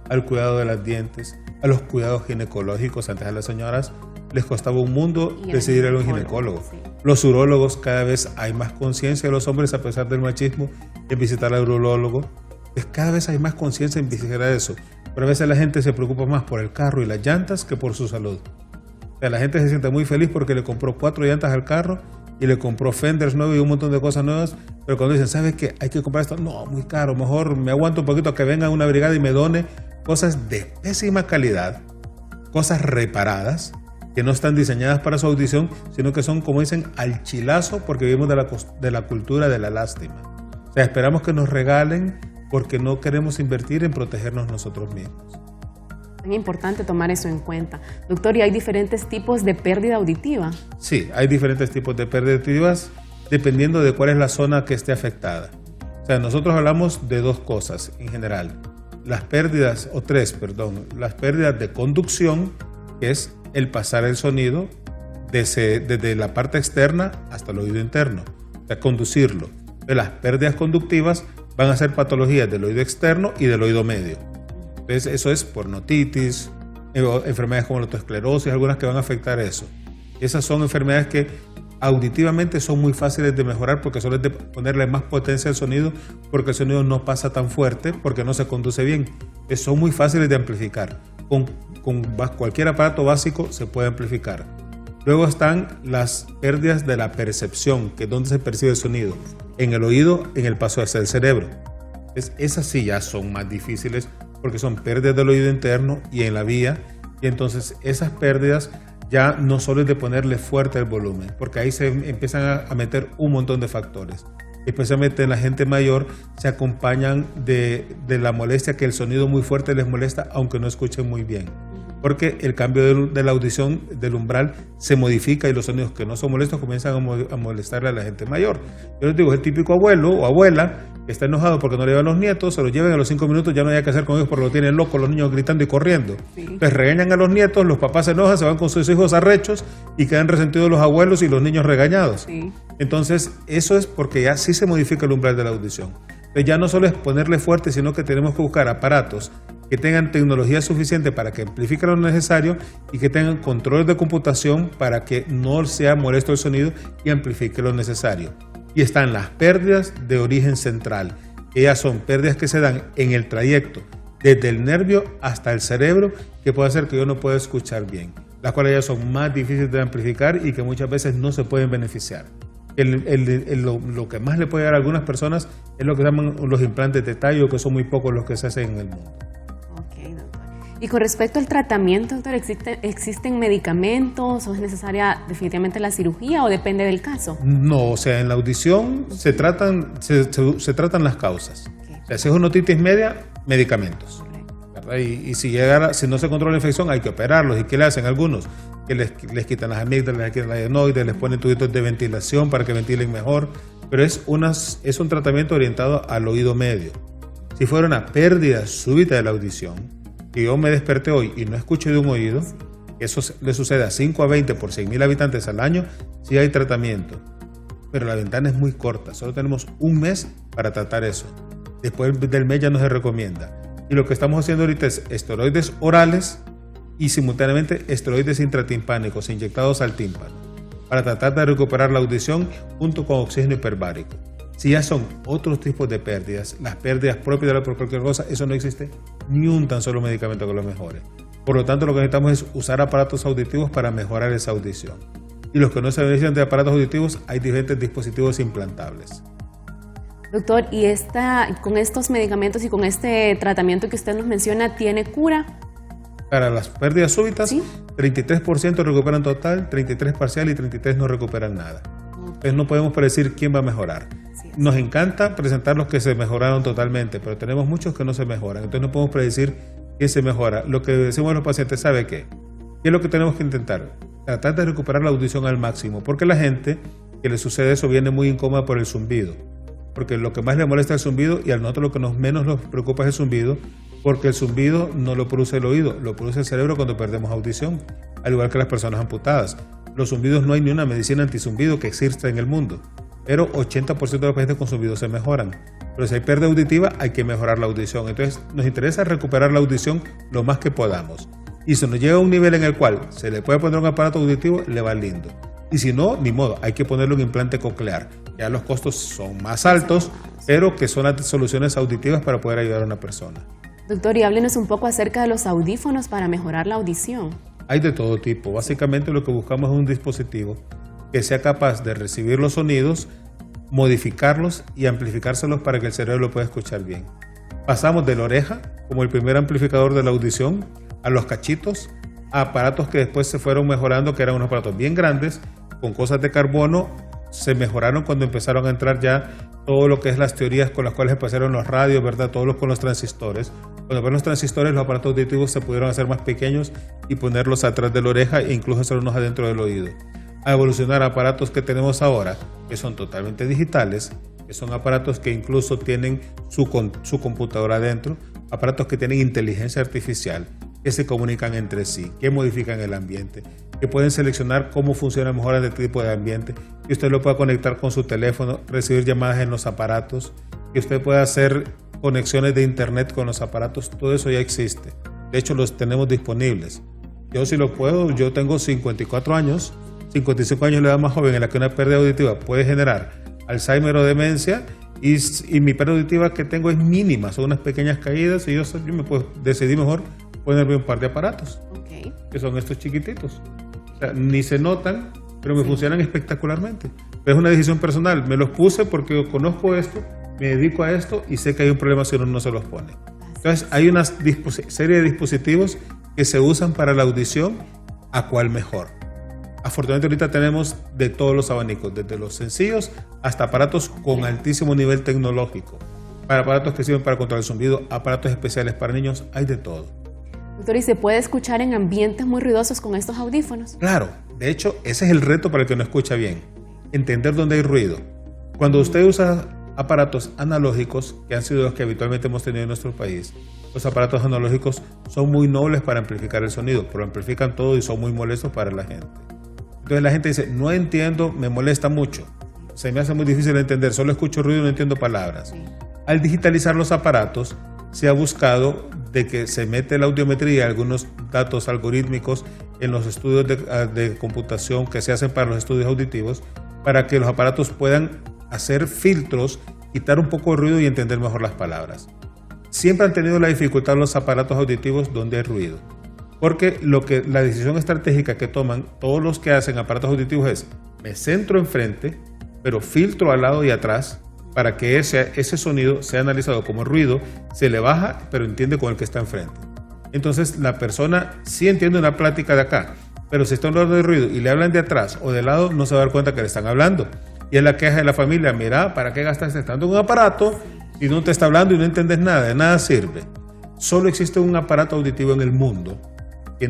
al cuidado de los dientes, a los cuidados ginecológicos. Antes a las señoras les costaba un mundo decidir a un ginecólogo. Sí. Los urólogos, cada vez hay más conciencia de los hombres, a pesar del machismo, en visitar al urólogo. Cada vez hay más conciencia en visitar eso. Pero a veces la gente se preocupa más por el carro y las llantas que por su salud. O sea, la gente se siente muy feliz porque le compró 4 llantas al carro y le compró fenders nuevos y un montón de cosas nuevas, pero cuando dicen, ¿sabes qué? Hay que comprar esto, no, muy caro, mejor me aguanto un poquito a que venga una brigada y me done cosas de pésima calidad, cosas reparadas, que no están diseñadas para su audición, sino que son, como dicen, al chilazo, porque vivimos de la cultura de la lástima. O sea, esperamos que nos regalen porque no queremos invertir en protegernos nosotros mismos. Es importante tomar eso en cuenta. Doctor, ¿y hay diferentes tipos de pérdida auditiva? Sí, hay diferentes tipos de pérdidas auditivas dependiendo de cuál es la zona que esté afectada. O sea, nosotros hablamos de 2 cosas en general. Las pérdidas de conducción, que es el pasar el sonido desde la parte externa hasta el oído interno, o sea, conducirlo. Las pérdidas conductivas van a ser patologías del oído externo y del oído medio. Entonces, eso es por otitis, enfermedades como la otoesclerosis, algunas que van a afectar eso. Esas son enfermedades que auditivamente son muy fáciles de mejorar porque solo es de ponerle más potencia al sonido, porque el sonido no pasa tan fuerte, porque no se conduce bien. Son muy fáciles de amplificar. Con cualquier aparato básico se puede amplificar. Luego están las pérdidas de la percepción, que es donde se percibe el sonido, en el oído, en el paso hacia el cerebro. Esas sí ya son más difíciles porque son pérdidas del oído interno y en la vía, y entonces esas pérdidas ya no solo es de ponerle fuerte el volumen, porque ahí se empiezan a meter un montón de factores. Especialmente en la gente mayor se acompañan de la molestia, que el sonido muy fuerte les molesta aunque no escuchen muy bien. Porque el cambio de la audición del umbral se modifica y los sonidos que no son molestos comienzan a molestarle a la gente mayor. Yo les digo, el típico abuelo o abuela que está enojado porque no le llevan los nietos, se los llevan a los 5 minutos, ya no hay que hacer con ellos porque lo tienen loco, los niños gritando y corriendo. Sí. Entonces regañan a los nietos, los papás se enojan, se van con sus hijos arrechos y quedan resentidos los abuelos y los niños regañados. Sí. Entonces eso es porque ya sí se modifica el umbral de la audición. Entonces ya no solo es ponerle fuerte, sino que tenemos que buscar aparatos que tengan tecnología suficiente para que amplifiquen lo necesario y que tengan controles de computación para que no sea molesto el sonido y amplifique lo necesario. Y están las pérdidas de origen central. Ellas son pérdidas que se dan en el trayecto desde el nervio hasta el cerebro, que puede hacer que yo no pueda escuchar bien. Las cuales ya son más difíciles de amplificar y que muchas veces no se pueden beneficiar. Lo que más le puede dar a algunas personas es lo que llaman los implantes de tallo, que son muy pocos los que se hacen en el mundo. Y con respecto al tratamiento, doctor, ¿existen medicamentos o es necesaria definitivamente la cirugía o depende del caso? No, o sea, en la audición se tratan las causas. Okay. O sea, si es una otitis media, medicamentos. ¿Verdad? Y si no se controla la infección, hay que operarlos. ¿Y qué le hacen algunos? Que les quitan las amígdalas, les quitan la adenoides, les ponen tubitos de ventilación para que ventilen mejor. Pero es un tratamiento orientado al oído medio. Si fuera una pérdida súbita de la audición, que yo me desperté hoy y no escucho de un oído, eso le sucede a 5 a 20 por 100,000 habitantes al año, sí hay tratamiento. Pero la ventana es muy corta, solo tenemos un mes para tratar eso. Después del mes ya no se recomienda. Y lo que estamos haciendo ahorita es esteroides orales y simultáneamente esteroides intratimpánicos inyectados al tímpano para tratar de recuperar la audición junto con oxígeno hiperbárico. Si ya son otros tipos de pérdidas, las pérdidas propias de por cualquier cosa, eso no existe ni un tan solo medicamento que lo mejore. Por lo tanto, lo que necesitamos es usar aparatos auditivos para mejorar esa audición. Y los que no se benefician de aparatos auditivos, hay diferentes dispositivos implantables. Doctor, ¿y con estos medicamentos y con este tratamiento que usted nos menciona, tiene cura? Para las pérdidas súbitas, ¿sí? 33% recuperan total, 33% parcial y 33% no recuperan nada. Entonces no podemos predecir quién va a mejorar. Nos encanta presentar los que se mejoraron totalmente, pero tenemos muchos que no se mejoran. Entonces no podemos predecir quién se mejora. Lo que decimos a los pacientes, ¿sabe qué? ¿Qué es lo que tenemos que intentar? Tratar de recuperar la audición al máximo, porque la gente que le sucede eso viene muy incómoda por el zumbido. Porque lo que más le molesta es el zumbido y a nosotros lo que menos nos preocupa es el zumbido, porque el zumbido no lo produce el oído, lo produce el cerebro cuando perdemos audición, al igual que las personas amputadas. Los zumbidos no hay ni una medicina antizumbido que exista en el mundo, pero 80% de los pacientes con zumbido se mejoran. Pero si hay pérdida auditiva, hay que mejorar la audición. Entonces nos interesa recuperar la audición lo más que podamos. Y si nos llega a un nivel en el cual se le puede poner un aparato auditivo, le va lindo. Y si no, ni modo, hay que ponerle un implante coclear. Ya los costos son más altos, pero que son las soluciones auditivas para poder ayudar a una persona. Doctor, y háblenos un poco acerca de los audífonos para mejorar la audición. Hay de todo tipo. Básicamente lo que buscamos es un dispositivo que sea capaz de recibir los sonidos, modificarlos y amplificárselos para que el cerebro lo pueda escuchar bien. Pasamos de la oreja, como el primer amplificador de la audición, a los cachitos, a aparatos que después se fueron mejorando, que eran unos aparatos bien grandes, con cosas de carbono. Se mejoraron cuando empezaron a entrar ya todo lo que es las teorías con las cuales pasaron los radios, ¿verdad? Todos con los transistores. Cuando fueron los transistores, los aparatos auditivos se pudieron hacer más pequeños y ponerlos atrás de la oreja e incluso hacerlos adentro del oído. A evolucionar a aparatos que tenemos ahora, que son totalmente digitales, que son aparatos que incluso tienen su computadora adentro, aparatos que tienen inteligencia artificial, que se comunican entre sí, que modifican el ambiente, que pueden seleccionar cómo funciona mejor este tipo de ambiente, que usted lo pueda conectar con su teléfono, recibir llamadas en los aparatos, que usted pueda hacer conexiones de internet con los aparatos. Todo eso ya existe. De hecho, los tenemos disponibles. Yo sí lo puedo, yo tengo 54 años, 55 años de edad más joven en la que una pérdida auditiva puede generar Alzheimer o demencia, y mi pérdida auditiva que tengo es mínima, son unas pequeñas caídas y yo me puedo decidir mejor ponerme un par de aparatos, que son estos chiquititos. O sea, ni se notan, pero me funcionan espectacularmente. Pero es una decisión personal. Me los puse porque conozco esto, me dedico a esto y sé que hay un problema si uno no se los pone. Entonces, hay una serie de dispositivos que se usan para la audición, a cuál mejor. Afortunadamente ahorita tenemos de todos los abanicos, desde los sencillos hasta aparatos con altísimo nivel tecnológico. Para aparatos que sirven para controlar el zumbido, aparatos especiales para niños, hay de todo. Doctor, ¿y se puede escuchar en ambientes muy ruidosos con estos audífonos? Claro, de hecho, ese es el reto para el que no escucha bien, entender dónde hay ruido. Cuando usted usa aparatos analógicos, que han sido los que habitualmente hemos tenido en nuestro país, los aparatos analógicos son muy nobles para amplificar el sonido, pero amplifican todo y son muy molestos para la gente. Entonces la gente dice, no entiendo, me molesta mucho, se me hace muy difícil de entender, solo escucho ruido y no entiendo palabras. Al digitalizar los aparatos, se ha buscado de que se mete la audiometría y algunos datos algorítmicos en los estudios de computación que se hacen para los estudios auditivos, para que los aparatos puedan hacer filtros, quitar un poco de ruido y entender mejor las palabras. Siempre han tenido la dificultad los aparatos auditivos donde hay ruido, porque la decisión estratégica que toman todos los que hacen aparatos auditivos es, me centro enfrente, pero filtro al lado y atrás, para que ese sonido sea analizado como ruido, se le baja, pero entiende con el que está enfrente. Entonces la persona sí entiende una plática de acá, pero si está hablando de ruido y le hablan de atrás o de lado, no se va a dar cuenta que le están hablando. Y es la queja de la familia, mira, ¿para qué gastaste tanto en un aparato si no te está hablando y no entiendes nada? De nada sirve. Solo existe un aparato auditivo en el mundo que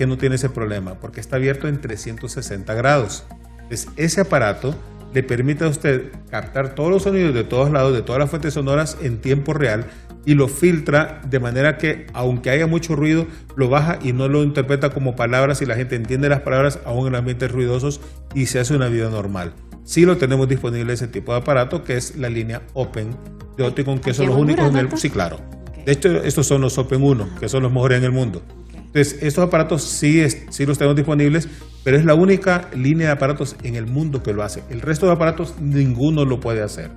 no tiene ese problema, porque está abierto en 360 grados. Entonces ese aparato le permite a usted captar todos los sonidos de todos lados, de todas las fuentes sonoras en tiempo real, y lo filtra de manera que, aunque haya mucho ruido, lo baja y no lo interpreta como palabras y la gente entiende las palabras aún en ambientes ruidosos y se hace una vida normal. Sí lo tenemos disponible ese tipo de aparato, que es la línea Open de Oticon, que son los únicos en el... Sí, claro. De hecho, estos son los Open 1, que son los mejores en el mundo. Entonces, estos aparatos sí los tenemos disponibles, pero es la única línea de aparatos en el mundo que lo hace. El resto de aparatos, ninguno lo puede hacer.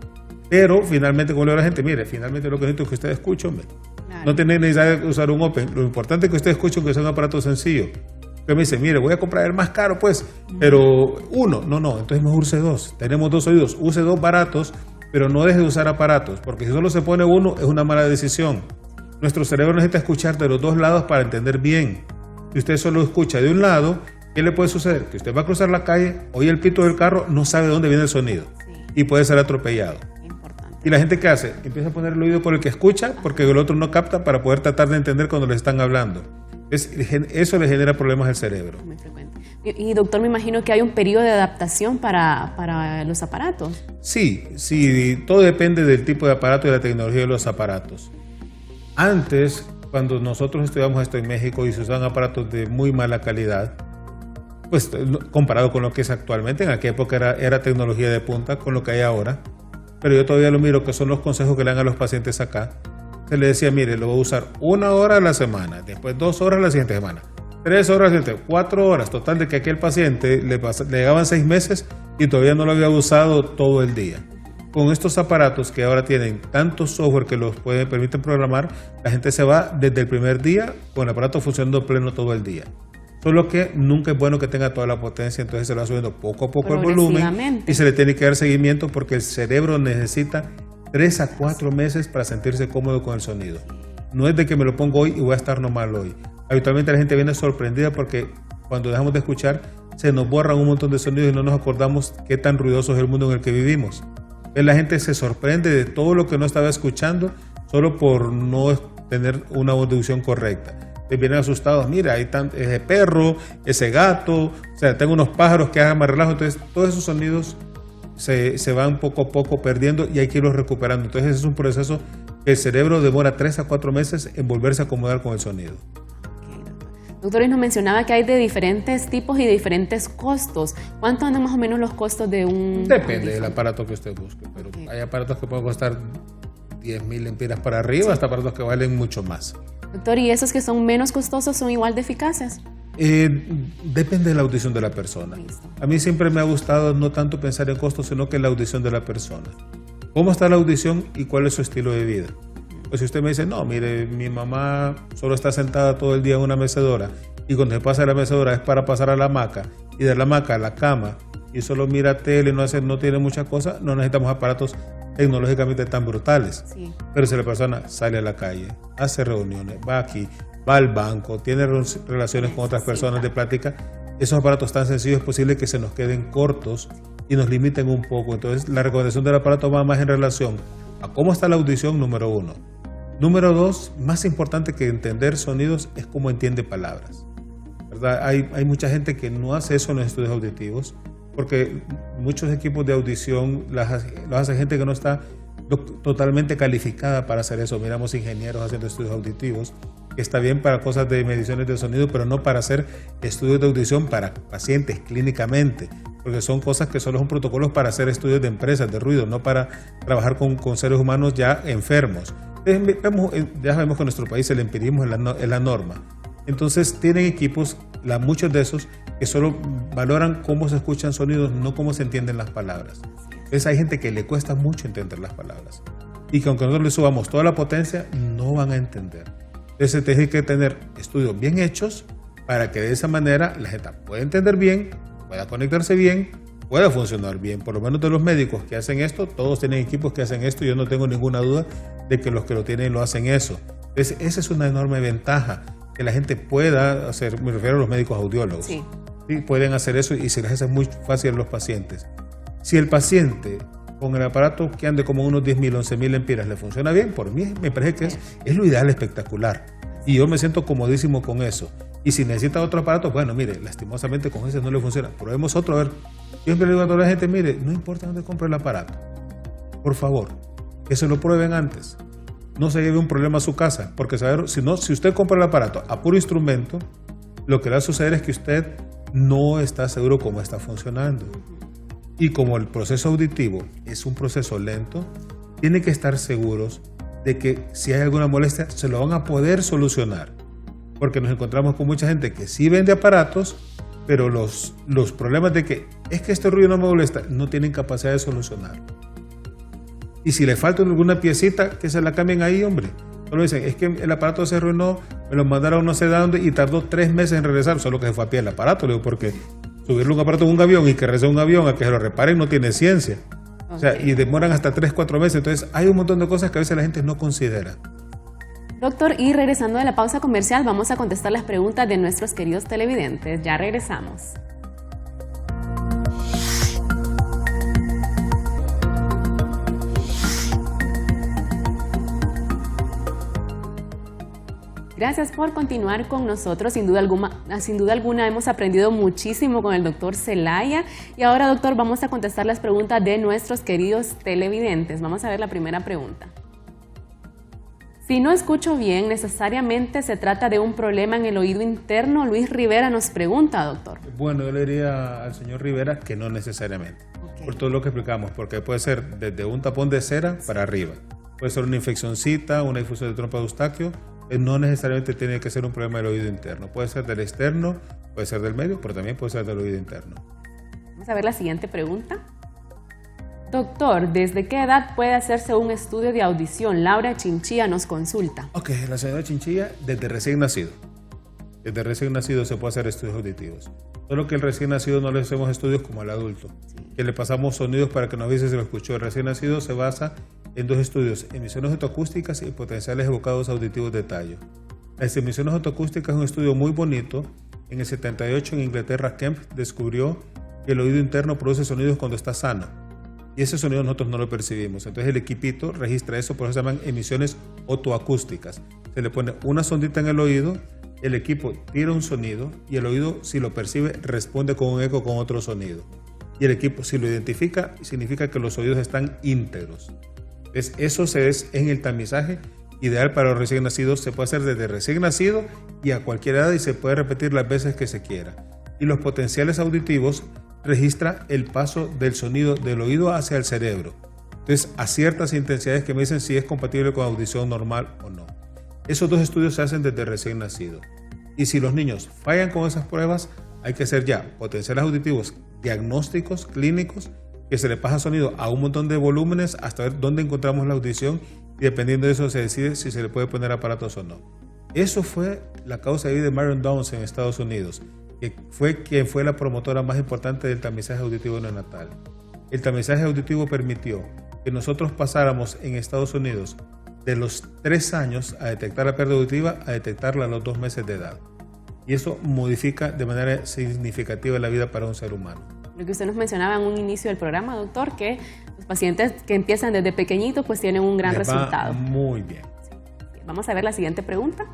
Pero finalmente, como le digo a la gente, mire, finalmente lo que necesito es que usted escuche, hombre. Claro. No tiene necesidad de usar un Open. Lo importante es que usted escuche que sea un aparato sencillo. Que me dice, mire, voy a comprar el más caro, pues, pero uno. No, entonces mejor use dos. Tenemos dos oídos. Use dos baratos, pero no deje de usar aparatos, porque si solo se pone uno, es una mala decisión. Nuestro cerebro necesita escuchar de los dos lados para entender bien. Si usted solo escucha de un lado, ¿qué le puede suceder? Que usted va a cruzar la calle, oye el pito del carro, no sabe de dónde viene el sonido y puede ser atropellado. ¿Y la gente qué hace? Empieza a poner el oído por el que escucha porque el otro no capta para poder tratar de entender cuando le están hablando. Eso le genera problemas al cerebro. Muy frecuente. Y doctor, me imagino que hay un periodo de adaptación para los aparatos. Sí, todo depende del tipo de aparato y de la tecnología de los aparatos. Antes, cuando nosotros estudiamos esto en México y se usaban aparatos de muy mala calidad, pues comparado con lo que es actualmente, en aquella época era tecnología de punta con lo que hay ahora, pero yo todavía lo miro, que son los consejos que le dan a los pacientes acá. Se le decía, mire, lo voy a usar 1 hora a la semana, después 2 horas la siguiente semana, 3 horas, 4 horas, total de que aquel paciente le llegaban 6 meses y todavía no lo había usado todo el día. Con estos aparatos que ahora tienen tanto software que los permiten programar, la gente se va desde el primer día con el aparato funcionando pleno todo el día. Solo que nunca es bueno que tenga toda la potencia, entonces se va subiendo poco a poco el volumen y se le tiene que dar seguimiento porque el cerebro necesita 3 a 4 meses para sentirse cómodo con el sonido. No es de que me lo pongo hoy y voy a estar normal hoy. Habitualmente la gente viene sorprendida porque cuando dejamos de escuchar se nos borran un montón de sonidos y no nos acordamos qué tan ruidoso es el mundo en el que vivimos. La gente se sorprende de todo lo que no estaba escuchando solo por no tener una audición correcta. Vienen asustados, mira, hay ese perro, ese gato, o sea, tengo unos pájaros que hagan más relajo, entonces todos esos sonidos se van poco a poco perdiendo y hay que irlos recuperando. Entonces es un proceso que el cerebro demora 3 a 4 meses en volverse a acomodar con el sonido. Doctor, nos mencionaba que hay de diferentes tipos y de diferentes costos. ¿Cuánto andan más o menos los costos de un...? Depende del aparato que usted busque, pero hay aparatos que pueden costar 10,000 lempiras para arriba, hasta aparatos que valen mucho más. Doctor, ¿y esos que son menos costosos son igual de eficaces? Depende de la audición de la persona. Listo. A mí siempre me ha gustado no tanto pensar en costos, sino que en la audición de la persona. ¿Cómo está la audición y cuál es su estilo de vida? Pues si usted me dice, no, mire, mi mamá solo está sentada todo el día en una mecedora y cuando se pasa de la mecedora es para pasar a la hamaca y de la hamaca a la cama y solo mira tele, no tiene muchas cosas, no necesitamos aparatos tecnológicamente tan brutales. Sí. Pero si la persona sale a la calle, hace reuniones, va aquí, va al banco, tiene relaciones con otras personas de plática, esos aparatos tan sencillos es posible que se nos queden cortos y nos limiten un poco. Entonces la recomendación del aparato va más en relación a cómo está la audición, número 1. Número 2, más importante que entender sonidos es cómo entiende palabras, ¿verdad? Hay mucha gente que no hace eso en los estudios auditivos porque muchos equipos de audición lo hace gente que no está totalmente calificada para hacer eso. Miramos ingenieros haciendo estudios auditivos, que está bien para cosas de mediciones de sonido, pero no para hacer estudios de audición para pacientes clínicamente, porque son cosas que solo son protocolos para hacer estudios de empresas de ruido, no para trabajar con seres humanos ya enfermos. Ya sabemos que en nuestro país el empirismo es la norma. Entonces tienen equipos, muchos de esos, que solo valoran cómo se escuchan sonidos, no cómo se entienden las palabras. Entonces hay gente que le cuesta mucho entender las palabras y que aunque nosotros le subamos toda la potencia, no van a entender. Entonces tiene que tener estudios bien hechos para que de esa manera la gente pueda entender bien, pueda conectarse bien, pueda funcionar bien. Por lo menos de los médicos que hacen esto, todos tienen equipos que hacen esto y yo no tengo ninguna duda de que los que lo tienen lo hacen eso. Entonces esa es una enorme ventaja, que la gente pueda hacer, me refiero a los médicos audiólogos. Sí. Sí, pueden hacer eso y se les hace muy fácil a los pacientes. Si el paciente con el aparato que ande como unos 10,000, 11,000 lempiras le funciona bien, por mí me parece que es lo ideal, espectacular. Y yo me siento comodísimo con eso. Y si necesita otro aparato, bueno, mire, lastimosamente con ese no le funciona. Probemos otro, a ver. Yo siempre le digo a toda la gente, mire, no importa dónde compre el aparato. Por favor, que se lo prueben antes. No se lleve un problema a su casa, porque si usted compra el aparato a puro instrumento, lo que va a suceder es que usted no está seguro cómo está funcionando. Y como el proceso auditivo es un proceso lento, tiene que estar seguros de que si hay alguna molestia se lo van a poder solucionar. Porque nos encontramos con mucha gente que sí vende aparatos, pero los problemas de que es que este ruido no me molesta, no tienen capacidad de solucionar. Y si le falta alguna piecita, que se la cambien ahí, hombre. Solo dicen, es que el aparato se arruinó, me lo mandaron no sé de dónde y tardó 3 meses en regresar, solo que se fue a pie el aparato, le digo, porque subirle un aparato en un avión y que regrese un avión a que se lo reparen no tiene ciencia. Okay. O sea, y demoran hasta 3-4 meses. Entonces, hay un montón de cosas que a veces la gente no considera. Doctor, y regresando de la pausa comercial, vamos a contestar las preguntas de nuestros queridos televidentes. Ya regresamos. Gracias por continuar con nosotros. Sin duda alguna hemos aprendido muchísimo con el doctor Zelaya. Y ahora, doctor, vamos a contestar las preguntas de nuestros queridos televidentes. Vamos a ver la primera pregunta. Si no escucho bien, ¿necesariamente se trata de un problema en el oído interno? Luis Rivera nos pregunta, doctor. Bueno, yo le diría al señor Rivera que no necesariamente. Okay. Por todo lo que explicamos, porque puede ser desde un tapón de cera para arriba. Puede ser una infeccioncita, una difusión de trompa de Eustaquio. No necesariamente tiene que ser un problema del oído interno. Puede ser del externo, puede ser del medio, pero también puede ser del oído interno. Vamos a ver la siguiente pregunta. Doctor, ¿desde qué edad puede hacerse un estudio de audición? Laura Chinchilla nos consulta. Ok, la señora Chinchilla, desde recién nacido. Desde recién nacido se puede hacer estudios auditivos. Solo que el recién nacido no le hacemos estudios como al adulto, que le pasamos sonidos para que nos avise si lo escuchó. El recién nacido se basa en 2 estudios, emisiones autoacústicas y potenciales evocados auditivos de tallo. Las emisiones autoacústicas es un estudio muy bonito. En el 78 en Inglaterra, Kemp descubrió que el oído interno produce sonidos cuando está sano. Y ese sonido nosotros no lo percibimos. Entonces el equipito registra eso, por eso se llaman emisiones autoacústicas. Se le pone una sondita en el oído, el equipo tira un sonido y el oído, si lo percibe, responde con un eco con otro sonido. Y el equipo, si lo identifica, significa que los oídos están íntegros. Eso es en el tamizaje ideal para los recién nacidos. Se puede hacer desde recién nacido y a cualquier edad y se puede repetir las veces que se quiera. Y los potenciales auditivos registra el paso del sonido del oído hacia el cerebro. Entonces, a ciertas intensidades que me dicen si es compatible con audición normal o no. Esos 2 estudios se hacen desde recién nacido. Y si los niños fallan con esas pruebas, hay que hacer ya potenciales auditivos diagnósticos, clínicos, que se le pasa sonido a un montón de volúmenes hasta ver dónde encontramos la audición y dependiendo de eso se decide si se le puede poner aparatos o no. Eso fue la causa de Marion Downs en Estados Unidos, que fue quien fue la promotora más importante del tamizaje auditivo neonatal. El tamizaje auditivo permitió que nosotros pasáramos en Estados Unidos de los 3 años a detectar la pérdida auditiva a detectarla a los 2 meses de edad. Y eso modifica de manera significativa la vida para un ser humano. Lo que usted nos mencionaba en un inicio del programa, doctor, que los pacientes que empiezan desde pequeñitos pues tienen un gran resultado. Muy bien. Sí. Vamos a ver la siguiente pregunta.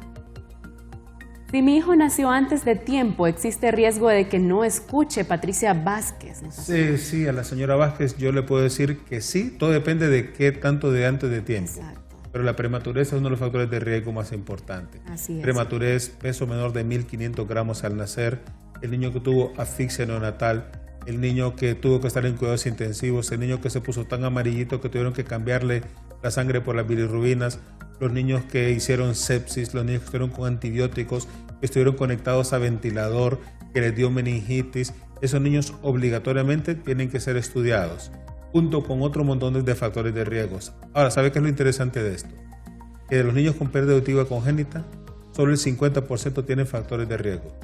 Si mi hijo nació antes de tiempo, ¿existe riesgo de que no escuche? Patricia Vázquez. Sí, a la señora Vázquez yo le puedo decir que sí, todo depende de qué tanto de antes de tiempo. Exacto. Pero la prematurez es uno de los factores de riesgo más importantes. Así es. Prematurez, peso menor de 1.500 gramos al nacer, el niño que tuvo asfixia neonatal, el niño que tuvo que estar en cuidados intensivos, el niño que se puso tan amarillito que tuvieron que cambiarle la sangre por las bilirrubinas, los niños que hicieron sepsis, los niños que estuvieron con antibióticos, que estuvieron conectados a ventilador, que les dio meningitis, esos niños obligatoriamente tienen que ser estudiados, junto con otro montón de factores de riesgos. Ahora, ¿sabe qué es lo interesante de esto? Que de los niños con pérdida auditiva congénita, solo el 50% tienen factores de riesgo.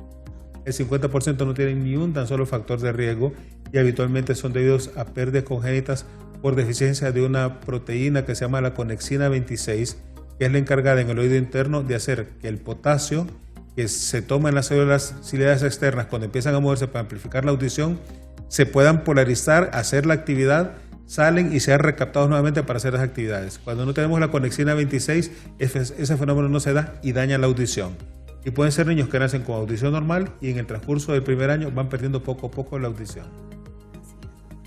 El 50% no tienen ni un tan solo factor de riesgo y habitualmente son debidos a pérdidas congénitas por deficiencia de una proteína que se llama la conexina 26, que es la encargada en el oído interno de hacer que el potasio que se toma en las células ciliares externas cuando empiezan a moverse para amplificar la audición, se puedan polarizar, hacer la actividad, salen y sean recaptados nuevamente para hacer las actividades. Cuando no tenemos la conexina 26, ese fenómeno no se da y daña la audición. Y pueden ser niños que nacen con audición normal y en el transcurso del primer año van perdiendo poco a poco la audición.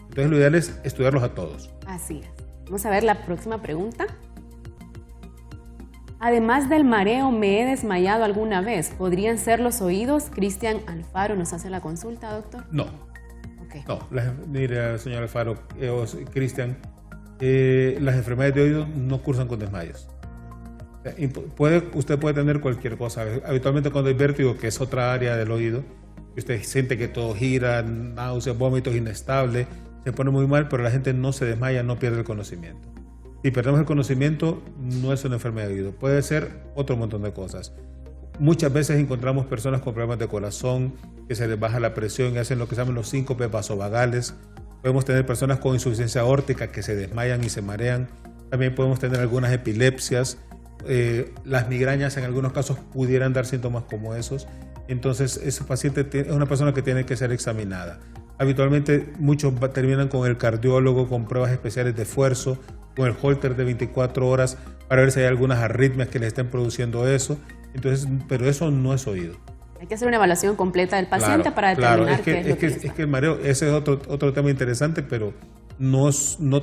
Entonces lo ideal es estudiarlos a todos. Así es. Vamos a ver la próxima pregunta. Además del mareo, ¿me he desmayado alguna vez? ¿Podrían ser los oídos? Cristian Alfaro nos hace la consulta, doctor. No. Okay. No, mire, señor Alfaro, Cristian, las enfermedades de oído no cursan con desmayos. Usted puede tener cualquier cosa. Habitualmente cuando hay vértigo, que es otra área del oído, que usted siente que todo gira, náuseas, vómitos, inestable, se pone muy mal, pero la gente no se desmaya, no pierde el conocimiento. Si perdemos el conocimiento, no es una enfermedad de oído, puede ser otro montón de cosas. Muchas veces encontramos personas con problemas de corazón, que se les baja la presión y hacen lo que se llaman los síncopes vasovagales. Podemos tener personas con insuficiencia aórtica que se desmayan y se marean. También podemos tener algunas epilepsias. Las migrañas en algunos casos pudieran dar síntomas como esos. Entonces, ese paciente es una persona que tiene que ser examinada. Habitualmente muchos terminan con el cardiólogo, con pruebas especiales de esfuerzo, con el Holter de 24 horas para ver si hay algunas arritmias que le estén produciendo eso. Entonces, pero eso no es oído. Hay que hacer una evaluación completa del paciente para determinar qué es lo que es que el mareo, ese es otro tema interesante, pero no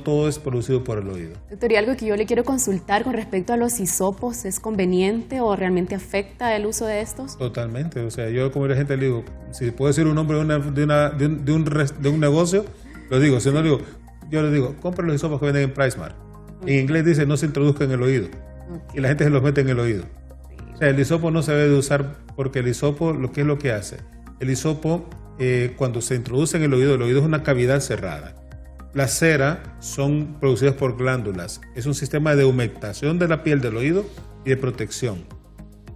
todo es producido por el oído. Doctor, y algo que yo le quiero consultar con respecto a los hisopos, ¿es conveniente o realmente afecta el uso de estos? Totalmente, o sea, yo como la gente le digo, si puedo decir un nombre de un negocio, lo digo, si no digo, yo le digo, compre los hisopos que venden en PriceMart. En inglés dice, no se introduzca en el oído, y la gente se los mete en el oído. O sea, el hisopo no se debe de usar porque el hisopo, ¿qué es lo que hace? El hisopo, cuando se introduce en el oído es una cavidad cerrada. La cera son producidas por glándulas. Es un sistema de humectación de la piel del oído y de protección.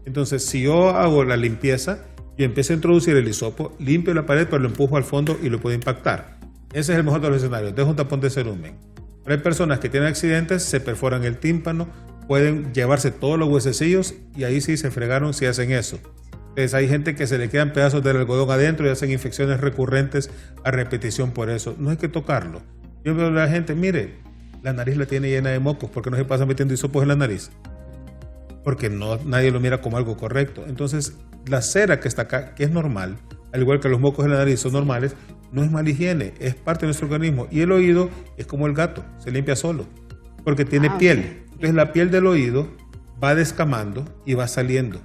Entonces, si yo hago la limpieza, yo empiezo a introducir el hisopo, limpio la pared, pero lo empujo al fondo y lo puedo impactar. Ese es el mejor de los escenarios. Dejo un tapón de cerumen. Pero hay personas que tienen accidentes, se perforan el tímpano, pueden llevarse todos los huesecillos y ahí sí se fregaron si hacen eso. Entonces hay gente que se le quedan pedazos del algodón adentro y hacen infecciones recurrentes a repetición por eso. No hay que tocarlo. Yo veo a la gente, mire, la nariz la tiene llena de mocos, ¿por qué no se pasa metiendo hisopos en la nariz? Porque nadie lo mira como algo correcto. Entonces la cera que está acá, que es normal, al igual que los mocos en la nariz son normales, no es mala higiene, es parte de nuestro organismo. Y el oído es como el gato, se limpia solo, porque tiene piel. Entonces la piel del oído va descamando y va saliendo.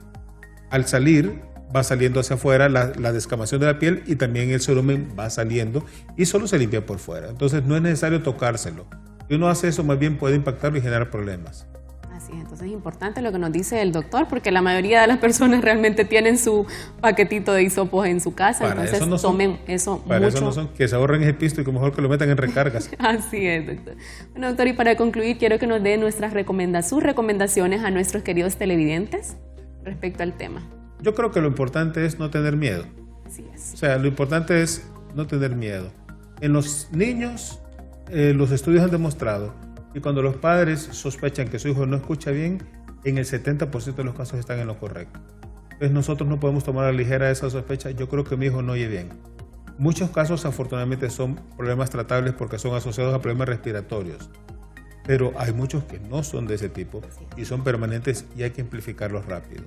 Al salir, va saliendo hacia afuera la descamación de la piel y también el cerumen va saliendo y solo se limpia por fuera. Entonces no es necesario tocárselo. Si uno hace eso, más bien puede impactarlo y generar problemas. Así es, entonces es importante lo que nos dice el doctor, porque la mayoría de las personas realmente tienen su paquetito de hisopos en su casa, para entonces eso no tomen eso para mucho. Eso no son, que se ahorren ese pisto y que mejor que lo metan en recargas. Así es, doctor. Bueno, doctor, y para concluir, quiero que nos dé sus recomendaciones a nuestros queridos televidentes respecto al tema. Yo creo que lo importante es no tener miedo. Así es. O sea, lo importante es no tener miedo. En los niños, los estudios han demostrado que cuando los padres sospechan que su hijo no escucha bien, en el 70% de los casos están en lo correcto. Entonces nosotros no podemos tomar a la ligera esa sospecha. Yo creo que mi hijo no oye bien. Muchos casos afortunadamente son problemas tratables porque son asociados a problemas respiratorios. Pero hay muchos que no son de ese tipo y son permanentes y hay que amplificarlos rápido.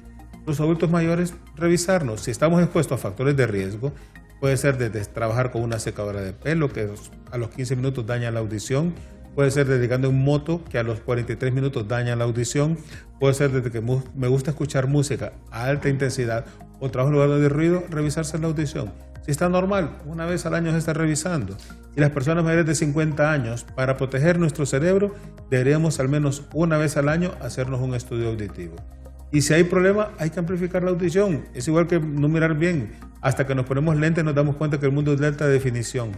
Los adultos mayores, revisarnos. Si estamos expuestos a factores de riesgo, puede ser desde trabajar con una secadora de pelo que a los 15 minutos daña la audición, puede ser desde andar en moto que a los 43 minutos daña la audición, puede ser desde que me gusta escuchar música a alta intensidad o trabajo en lugar de ruido, revisarse la audición. Si está normal, una vez al año se está revisando. Y las personas mayores de 50 años, para proteger nuestro cerebro, deberíamos al menos una vez al año hacernos un estudio auditivo. Y si hay problema, hay que amplificar la audición. Es igual que no mirar bien. Hasta que nos ponemos lentes nos damos cuenta que el mundo es de alta definición.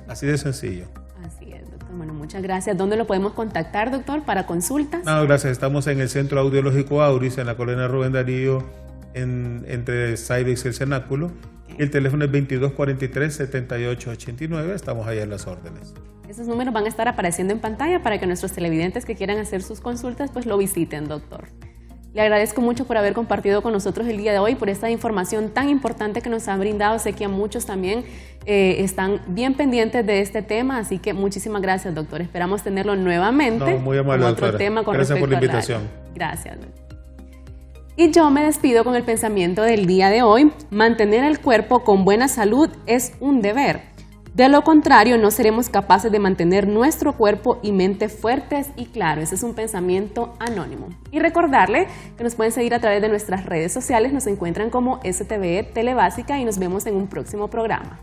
Así de sencillo. Así es, doctor. Bueno, muchas gracias. ¿Dónde lo podemos contactar, doctor, para consultas? No, gracias. Estamos en el Centro Audiológico Auris, en la colonia Rubén Darío, entre Cybex y el Cenáculo. El teléfono es 2243-7889. Estamos ahí en las órdenes. Esos números van a estar apareciendo en pantalla para que nuestros televidentes que quieran hacer sus consultas, pues lo visiten, doctor. Le agradezco mucho por haber compartido con nosotros el día de hoy, por esta información tan importante que nos han brindado. Sé que a muchos también están bien pendientes de este tema, así que muchísimas gracias, doctor. Esperamos tenerlo nuevamente. No, muy amable, con otro doctora. tema con Gracias por la respecto invitación. Gracias, doctor. Y yo me despido con el pensamiento del día de hoy. Mantener el cuerpo con buena salud es un deber. De lo contrario, no seremos capaces de mantener nuestro cuerpo y mente fuertes y claros. Ese es un pensamiento anónimo. Y recordarle que nos pueden seguir a través de nuestras redes sociales. Nos encuentran como STV Telebásica y nos vemos en un próximo programa.